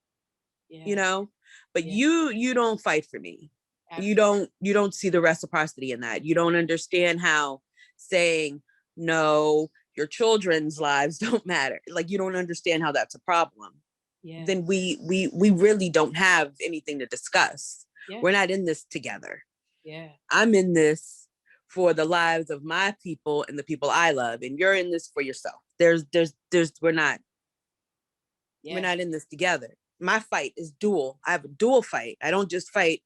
[SPEAKER 4] But you don't fight for me. Absolutely. You don't see the reciprocity in that. You don't understand how saying, no, your children's lives don't matter. Like, you don't understand how that's a problem. Yeah. Then we really don't have anything to discuss. Yeah. We're not in this together. Yeah. I'm in this for the lives of my people and the people I love, and you're in this for yourself. We're not in this together. My fight is dual. I have a dual fight. I don't just fight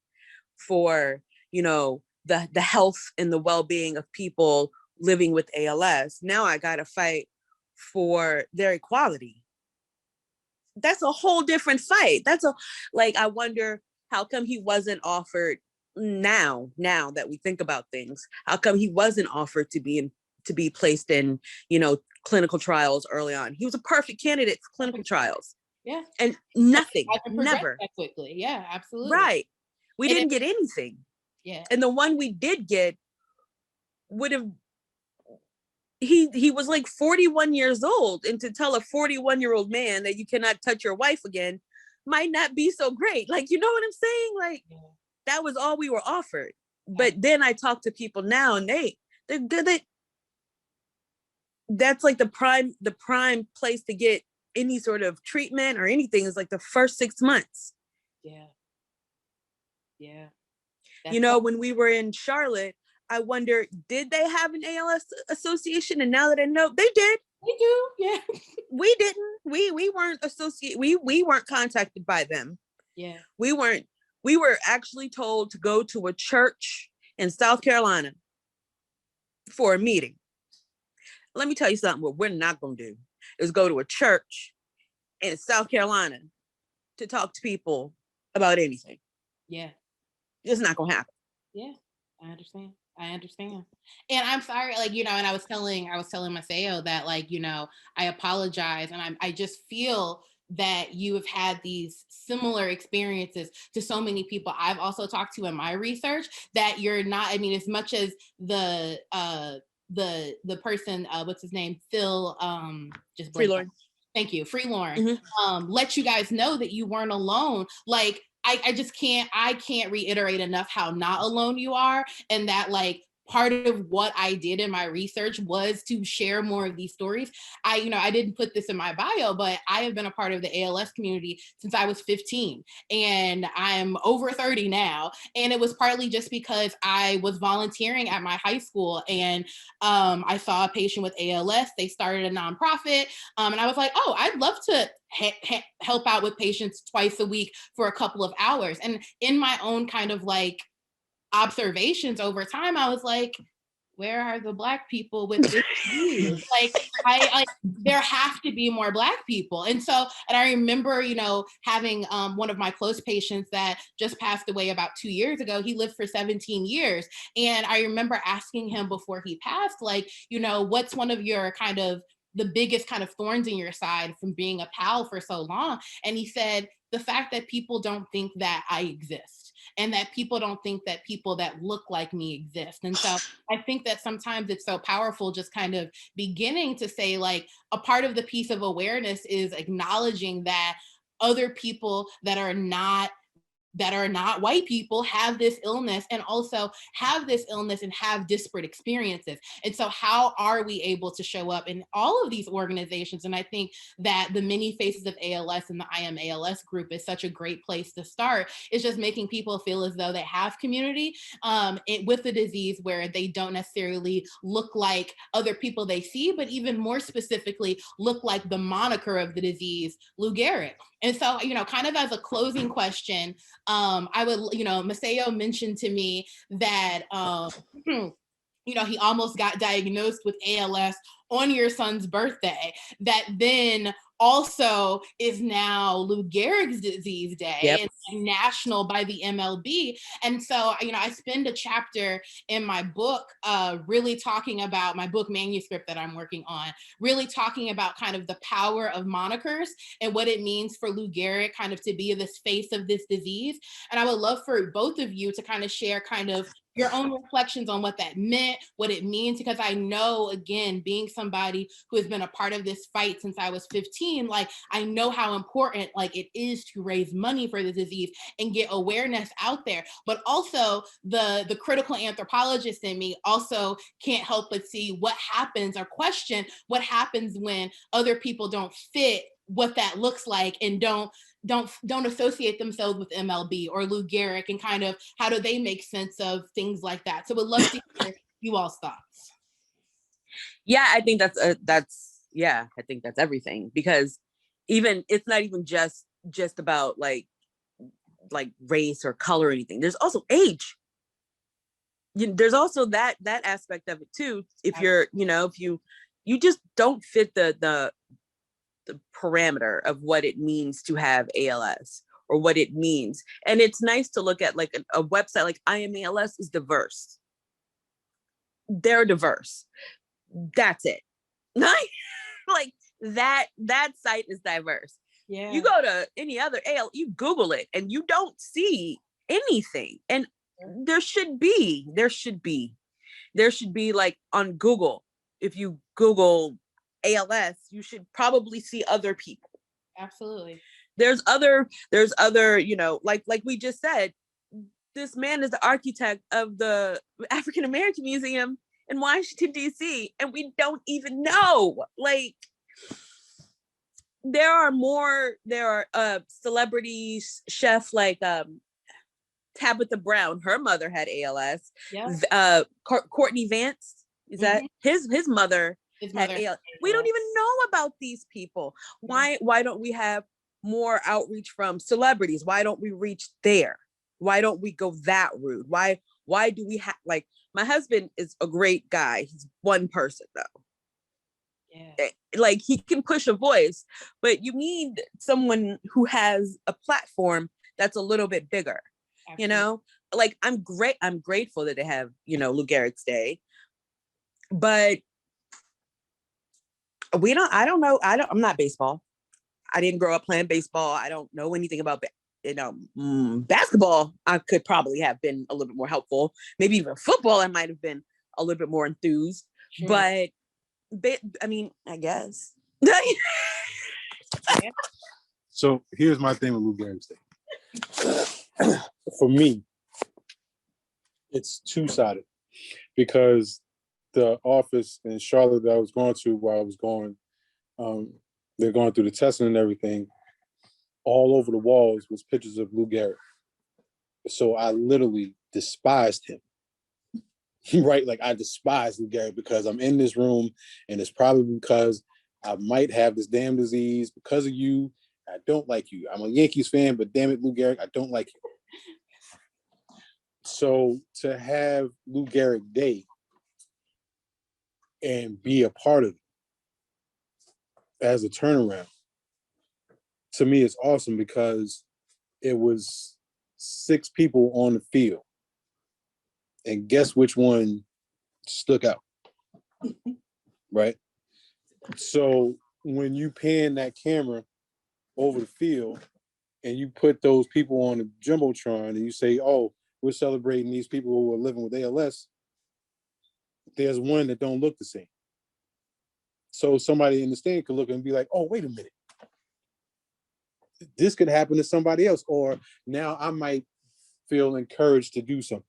[SPEAKER 4] for, the health and the well-being of people living with ALS. Now I got to fight for their equality. That's a whole different fight. I wonder, how come he wasn't offered now that we think about things, how come he wasn't offered to be placed in, clinical trials early on? He was a perfect candidate for clinical trials. Yeah. And nothing, never.
[SPEAKER 2] That quickly. Yeah, absolutely.
[SPEAKER 4] Right. We didn't get anything.
[SPEAKER 2] Yeah.
[SPEAKER 4] And the one we did get he was like 41 years old, and to tell a 41-year-old man that you cannot touch your wife again might not be so great. Like, you know what I'm saying? Like, that was all we were offered. But then I talk to people now, and that's like the prime place to get any sort of treatment or anything is like the first 6 months. Yeah. When we were in Charlotte, I wonder, did they have an ALS association? And now that I know, they did.
[SPEAKER 2] They do, yeah.
[SPEAKER 4] We didn't. We weren't associated. We weren't contacted by them. Yeah. We weren't. We were actually told to go to a church in South Carolina for a meeting. Let me tell you something. What we're not going to do is go to a church in South Carolina to talk to people about anything. Yeah. It's not going to happen.
[SPEAKER 2] Yeah, I understand. And I'm sorry, and I was telling Maceo that, I apologize. And I just feel that you have had these similar experiences to so many people I've also talked to in my research, that you're not, as much as the person, what's his name? Phil, just
[SPEAKER 4] Freelorn.
[SPEAKER 2] Thank you. Freelorn. Mm-hmm. Let you guys know that you weren't alone. I can't reiterate enough how not alone you are. And that part of what I did in my research was to share more of these stories. I didn't put this in my bio, but I have been a part of the ALS community since I was 15, and I'm over 30 now. And it was partly just because I was volunteering at my high school, and I saw a patient with ALS. They started a nonprofit, and I was like, oh, I'd love to help out with patients twice a week for a couple of hours. And in my own kind of observations over time, I was like, where are the Black people with this disease? There have to be more Black people. And I remember, having one of my close patients that just passed away about 2 years ago. He lived for 17 years. And I remember asking him before he passed, what's one of your the biggest kind of thorns in your side from being a pal for so long? And he said, the fact that people don't think that I exist, and that people don't think that people that look like me exist. And so I think that sometimes it's so powerful just kind of beginning to say, like, a part of the piece of awareness is acknowledging that other people that are not white people have this illness, and also have this illness and have disparate experiences. And so how are we able to show up in all of these organizations? And I think that the Many Faces of ALS and the I Am ALS group is such a great place to start. It's just making people feel as though they have community with the disease, where they don't necessarily look like other people they see, but even more specifically, look like the moniker of the disease, Lou Gehrig. And so, kind of as a closing question, I would, Maceo mentioned to me that, he almost got diagnosed with ALS on your son's birthday, that then also is now Lou Gehrig's disease day.
[SPEAKER 4] Yep.
[SPEAKER 2] And national by the MLB. And so, I spend a chapter in my book really talking about my book manuscript that I'm working on, really talking about kind of the power of monikers and what it means for Lou Gehrig kind of to be this face of this disease. And I would love for both of you to kind of share kind of your own reflections on what that meant, what it means, because I know, again, being somebody who has been a part of this fight since I was 15, like, I know how important, like, it is to raise money for the disease and get awareness out there. But also the critical anthropologist in me also can't help but see what happens, or question what happens when other people don't fit what that looks like, and don't associate themselves with MLB or Lou Gehrig, and kind of how do they make sense of things like that. So we'd love to hear you all's thoughts.
[SPEAKER 4] Yeah, I think that's I think that's everything, because even it's not even just about like race or color or anything. There's also age. There's also that aspect of it too. If you're, if you just don't fit the parameter of what it means to have ALS, or what it means. And it's nice to look at like a website like I Am ALS is diverse. They're diverse. That's it. Like that site is diverse.
[SPEAKER 2] Yeah.
[SPEAKER 4] You go to any other you Google it and you don't see anything. And there should be like on Google, if you Google ALS, you should probably see other people.
[SPEAKER 2] Absolutely.
[SPEAKER 4] There's other, like we just said, this man is the architect of the African American Museum in Washington, D.C., and we don't even know. Like, there are celebrities, chef like Tabitha Brown, her mother had ALS.
[SPEAKER 2] Yeah.
[SPEAKER 4] Courtney Vance, is that his mother?
[SPEAKER 2] His mother.
[SPEAKER 4] We don't even know about these people. Why don't we have more outreach from celebrities? Why don't we reach there? Why don't we go that route? Why do we have, like, my husband is a great guy. He's one person though.
[SPEAKER 2] Yeah.
[SPEAKER 4] Like, he can push a voice, but you need someone who has a platform that's a little bit bigger. Absolutely. Like, I'm grateful that they have, Lou Gehrig's Day, but I'm not baseball. I didn't grow up playing baseball. I don't know anything about basketball. I could probably have been a little bit more helpful. Maybe even football, I might have been a little bit more enthused. Sure. But I mean, I guess.
[SPEAKER 3] So here's my thing with Lou Gehrig's Day. For me, it's two-sided, because the office in Charlotte that I was going to while I was going, they're going through the testing and everything. All over the walls was pictures of Lou Gehrig. So I literally despised him. Right? Like, I despise Lou Gehrig because I'm in this room, and it's probably because I might have this damn disease because of you. I don't like you. I'm a Yankees fan, but damn it, Lou Gehrig, I don't like you. So to have Lou Gehrig Day and be a part of it as a turnaround, to me, it's awesome, because it was 6 people on the field, and guess which one stuck out, right? So when you pan that camera over the field, and you put those people on the jumbotron and you say, oh, we're celebrating these people who are living with ALS, there's one that don't look the same. So somebody in the stand could look and be like, oh, wait a minute. This could happen to somebody else. Or now I might feel encouraged to do something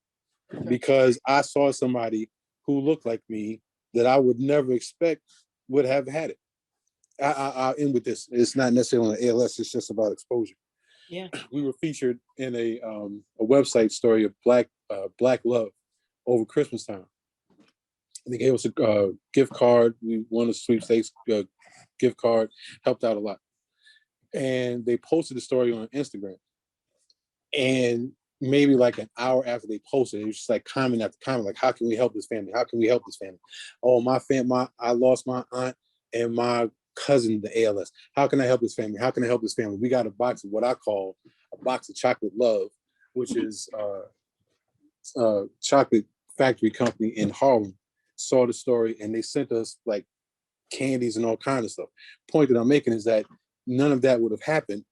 [SPEAKER 3] because I saw somebody who looked like me that I would never expect would have had it. I'll end with this. It's not necessarily an ALS, it's just about exposure.
[SPEAKER 2] Yeah.
[SPEAKER 3] We were featured in a website story of Black love over Christmas time. They gave us a gift card. We won a sweepstakes gift card, helped out a lot. And they posted the story on Instagram. And maybe like an hour after they posted, it was just like comment after comment, like, how can we help this family? How can we help this family? Oh, I lost my aunt and my cousin to ALS. How can I help this family? How can I help this family? We got a box of what I call a box of chocolate love, which is chocolate factory company in Harlem. Saw the story and they sent us like candies and all kinds of stuff. Point that I'm making is that none of that would have happened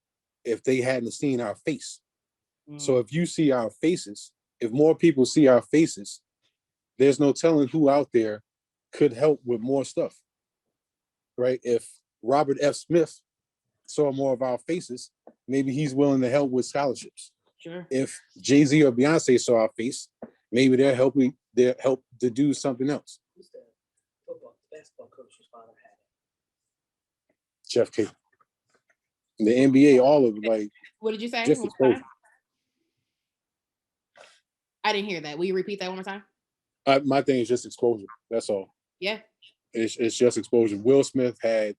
[SPEAKER 3] if they hadn't seen our face. So if you see our faces, if more people see our faces, there's no telling who out there could help with more stuff, right? If Robert F. Smith saw more of our faces, maybe he's willing to help with scholarships.
[SPEAKER 2] Sure.
[SPEAKER 3] If Jay-Z or Beyonce saw our face, maybe they're help to do something else.
[SPEAKER 5] Who's the basketball coach whose father had it?
[SPEAKER 3] Jeff K. The NBA, all of it, like,
[SPEAKER 2] What did you say?
[SPEAKER 3] just
[SPEAKER 2] One more
[SPEAKER 3] exposure.
[SPEAKER 2] time? I didn't hear that. Will you repeat that one more time?
[SPEAKER 3] My thing is just exposure. That's all.
[SPEAKER 2] Yeah.
[SPEAKER 3] It's just exposure. Will Smith had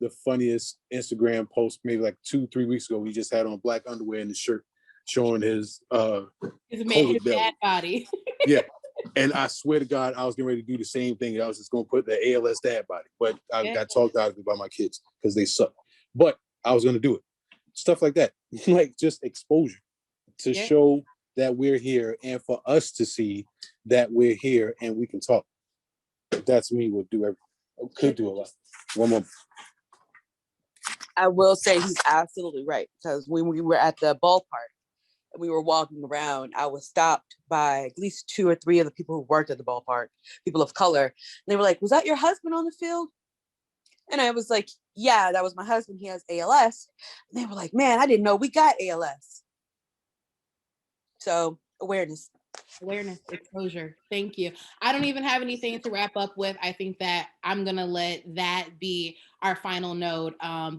[SPEAKER 3] the funniest Instagram post maybe like 2-3 weeks ago. He just had on black underwear and his shirt showing his
[SPEAKER 2] His
[SPEAKER 3] COVID belly.
[SPEAKER 2] dad body.
[SPEAKER 3] Yeah. And I swear to God, I was getting ready to do the same thing. I was just going to put the ALS dad body, but I got talked out of it by my kids because they suck. But I was going to do it. Stuff like that. Like just exposure to show that we're here and for us to see that we're here and we can talk. That's me, would do everything. Could do a lot. One more.
[SPEAKER 4] I will say he's absolutely right, because when we were at the ballpark and we were walking around, I was stopped by at least 2 or 3 of the people who worked at the ballpark, people of color. And they were like, was that your husband on the field? And I was like, yeah, that was my husband. He has ALS. And they were like, man, I didn't know we got ALS. So awareness.
[SPEAKER 2] Awareness, exposure. Thank you. I don't even have anything to wrap up with. I think that I'm going to let that be our final note.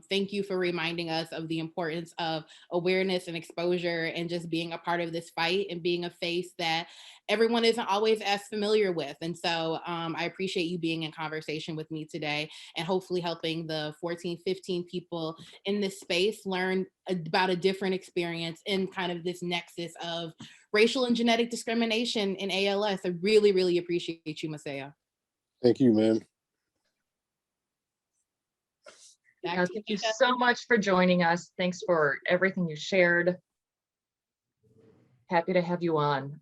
[SPEAKER 2] Thank you for reminding us of the importance of awareness and exposure and just being a part of this fight and being a face that everyone isn't always as familiar with. And so I appreciate you being in conversation with me today and hopefully helping the 14, 15 people in this space learn about a different experience in kind of this nexus of racial and genetic discrimination in ALS. I really, really appreciate you, Maceo.
[SPEAKER 3] Thank you, man.
[SPEAKER 1] Thank you so much for joining us. Thanks for everything you shared. Happy to have you on.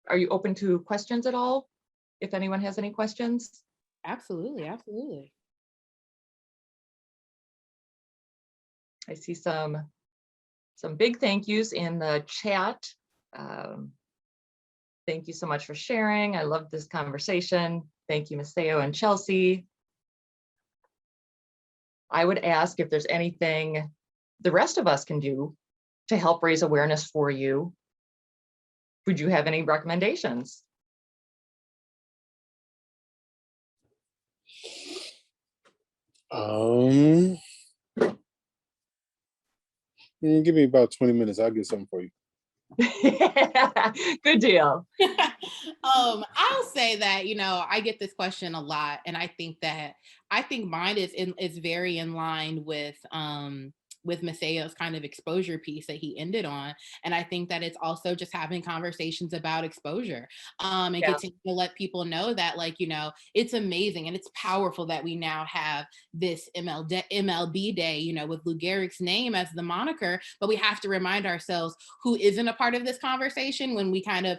[SPEAKER 1] Are you open to questions at all? If anyone has any questions?
[SPEAKER 2] Absolutely, absolutely.
[SPEAKER 1] I see some big thank yous in the chat. Thank you so much for sharing. I love this conversation. Thank you, Maceo and Chelsey. I would ask if there's anything the rest of us can do to help raise awareness for you. Would you have any recommendations?
[SPEAKER 3] Give me about 20 minutes. I'll get something for you.
[SPEAKER 1] Good deal.
[SPEAKER 2] I'll say that, I get this question a lot, and I think mine is very in line with Maceo's kind of exposure piece that he ended on. And I think that it's also just having conversations about exposure and continue to let people know that, it's amazing and it's powerful that we now have this MLB Day, with Lou Gehrig's name as the moniker, but we have to remind ourselves who isn't a part of this conversation when we kind of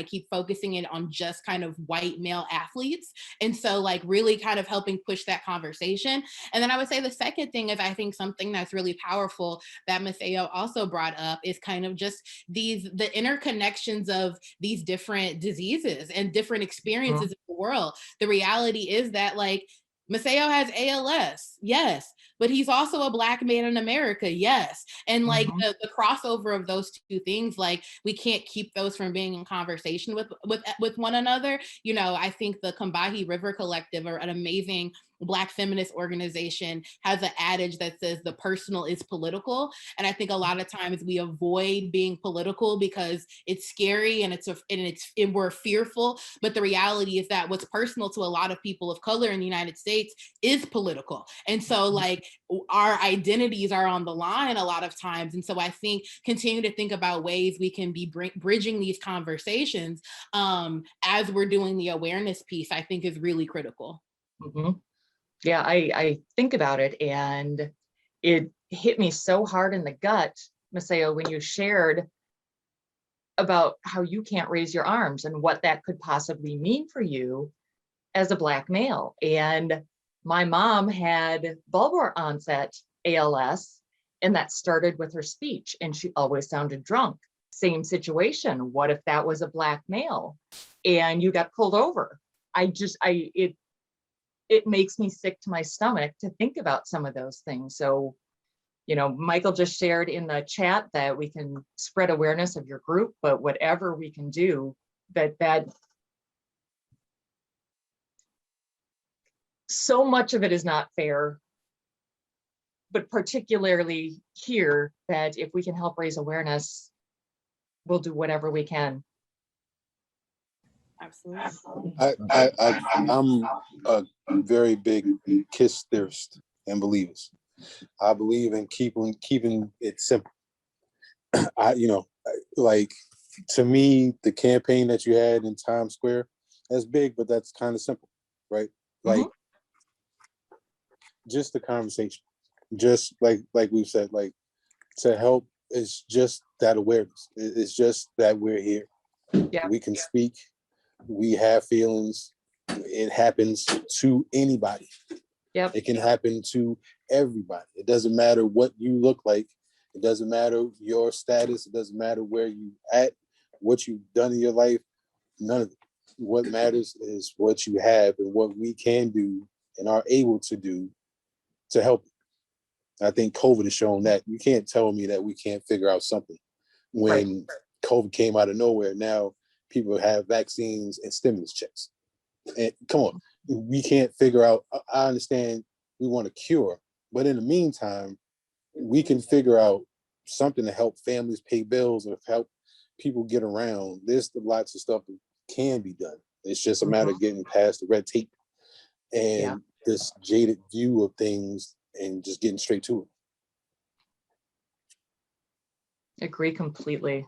[SPEAKER 2] keep focusing in on just kind of white male athletes. And so really kind of helping push that conversation. And then I would say the second thing is I think something that's that's really powerful that Maceo also brought up is kind of just the interconnections of these different diseases and different experiences in the world. The reality is that like Maceo has ALS, yes, but he's also a Black man in America, yes. And like the crossover of those two things, like we can't keep those from being in conversation with one another. You know, I think the Combahee River Collective are an amazing Black feminist organization, has an adage that says the personal is political. And I think a lot of times we avoid being political because it's scary and and we're fearful. But the reality is that what's personal to a lot of people of color in the United States is political. And so like our identities are on the line a lot of times. And so I think continue to think about ways we can be bridging these conversations as we're doing the awareness piece, I think is really critical.
[SPEAKER 1] Yeah, I think about it and it hit me so hard in the gut, Maceo, when you shared about how you can't raise your arms and what that could possibly mean for you as a Black male. And my mom had bulbar onset ALS, and that started with her speech, and she always sounded drunk. Same situation. What if that was a Black male and you got pulled over? It makes me sick to my stomach to think about some of those things. So, you know, Michael just shared in the chat that we can spread awareness of your group, but whatever we can do, that so much of it is not fair, but particularly here, that if we can help raise awareness, we'll do whatever we can.
[SPEAKER 2] Absolutely.
[SPEAKER 3] I'm a very big KISS theorist and believers. I believe in keeping it simple. Like to me, the campaign that you had in Times Square, that's big, but that's kind of simple, right? Like just the conversation, just like we've said, like to help is just that awareness. It's just that we're here.
[SPEAKER 1] Yeah.
[SPEAKER 3] We can speak. We have feelings. It happens to anybody.
[SPEAKER 1] Yep.
[SPEAKER 3] It can happen to everybody. It doesn't matter what you look like. It doesn't matter your status. It doesn't matter where you at, what you've done in your life. None of it. What matters is what you have and what we can do and are able to do to help. I think COVID has shown that. You can't tell me that we can't figure out something when COVID came out of nowhere. Now people have vaccines and stimulus checks. And come on, we can't figure out. I understand we want a cure, but in the meantime, we can figure out something to help families pay bills or help people get around. There's lots of stuff that can be done. It's just a matter of getting past the red tape and this jaded view of things and just getting straight to it.
[SPEAKER 1] Agree completely.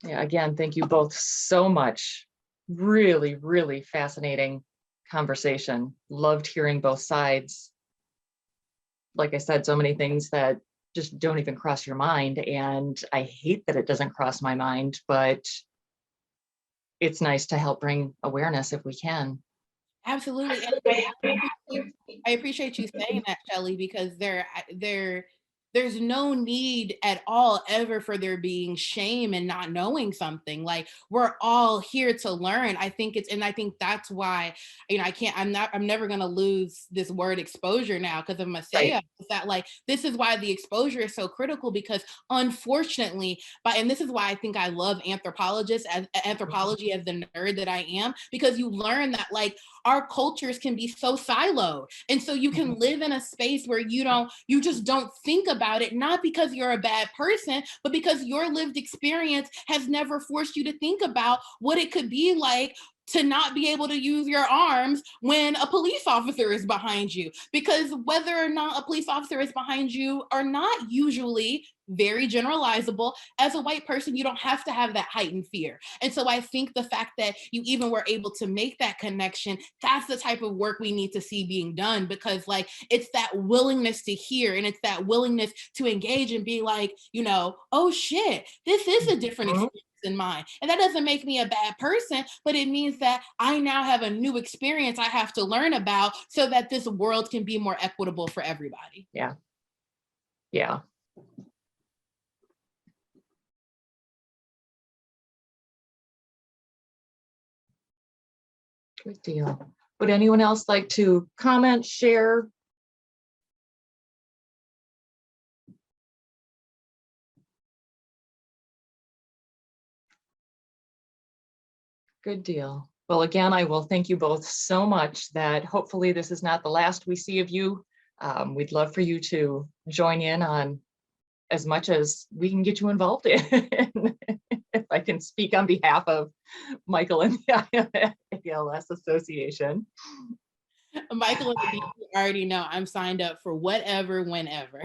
[SPEAKER 1] Yeah, again, thank you both so much. Really, really fascinating conversation. Loved hearing both sides. Like I said, so many things that just don't even cross your mind. And I hate that it doesn't cross my mind, but it's nice to help bring awareness if we can.
[SPEAKER 2] Absolutely. And I appreciate you saying that, Shelley, because there's no need at all ever for there being shame and not knowing something. Like we're all here to learn. I think that's why, you know, I'm never going to lose this word exposure now because of Maceo.
[SPEAKER 1] Right.
[SPEAKER 2] That like, this is why the exposure is so critical because unfortunately, and this is why I think I love anthropology as the nerd that I am, because you learn that like our cultures can be so siloed. And so you can live in a space where you just don't think about it, not because you're a bad person, but because your lived experience has never forced you to think about what it could be like to not be able to use your arms when a police officer is behind you. Because whether or not a police officer is behind you or not, usually very generalizable, as a white person, you don't have to have that heightened fear. And so I think the fact that you even were able to make that connection, that's the type of work we need to see being done, because like it's that willingness to hear and it's that willingness to engage and be like, you know, oh shit, this is a different experience in mind. And that doesn't make me a bad person, but it means that I now have a new experience I have to learn about so that this world can be more equitable for everybody.
[SPEAKER 1] Yeah. Yeah. Good deal. Would anyone else like to comment, share? Good deal. Well, again, I will thank you both so much that hopefully this is not the last we see of you. We'd love for you to join in on as much as we can get you involved in. If I can speak on behalf of Michael and the ALS Association.
[SPEAKER 2] Michael and Aditi already know I'm signed up for whatever, whenever.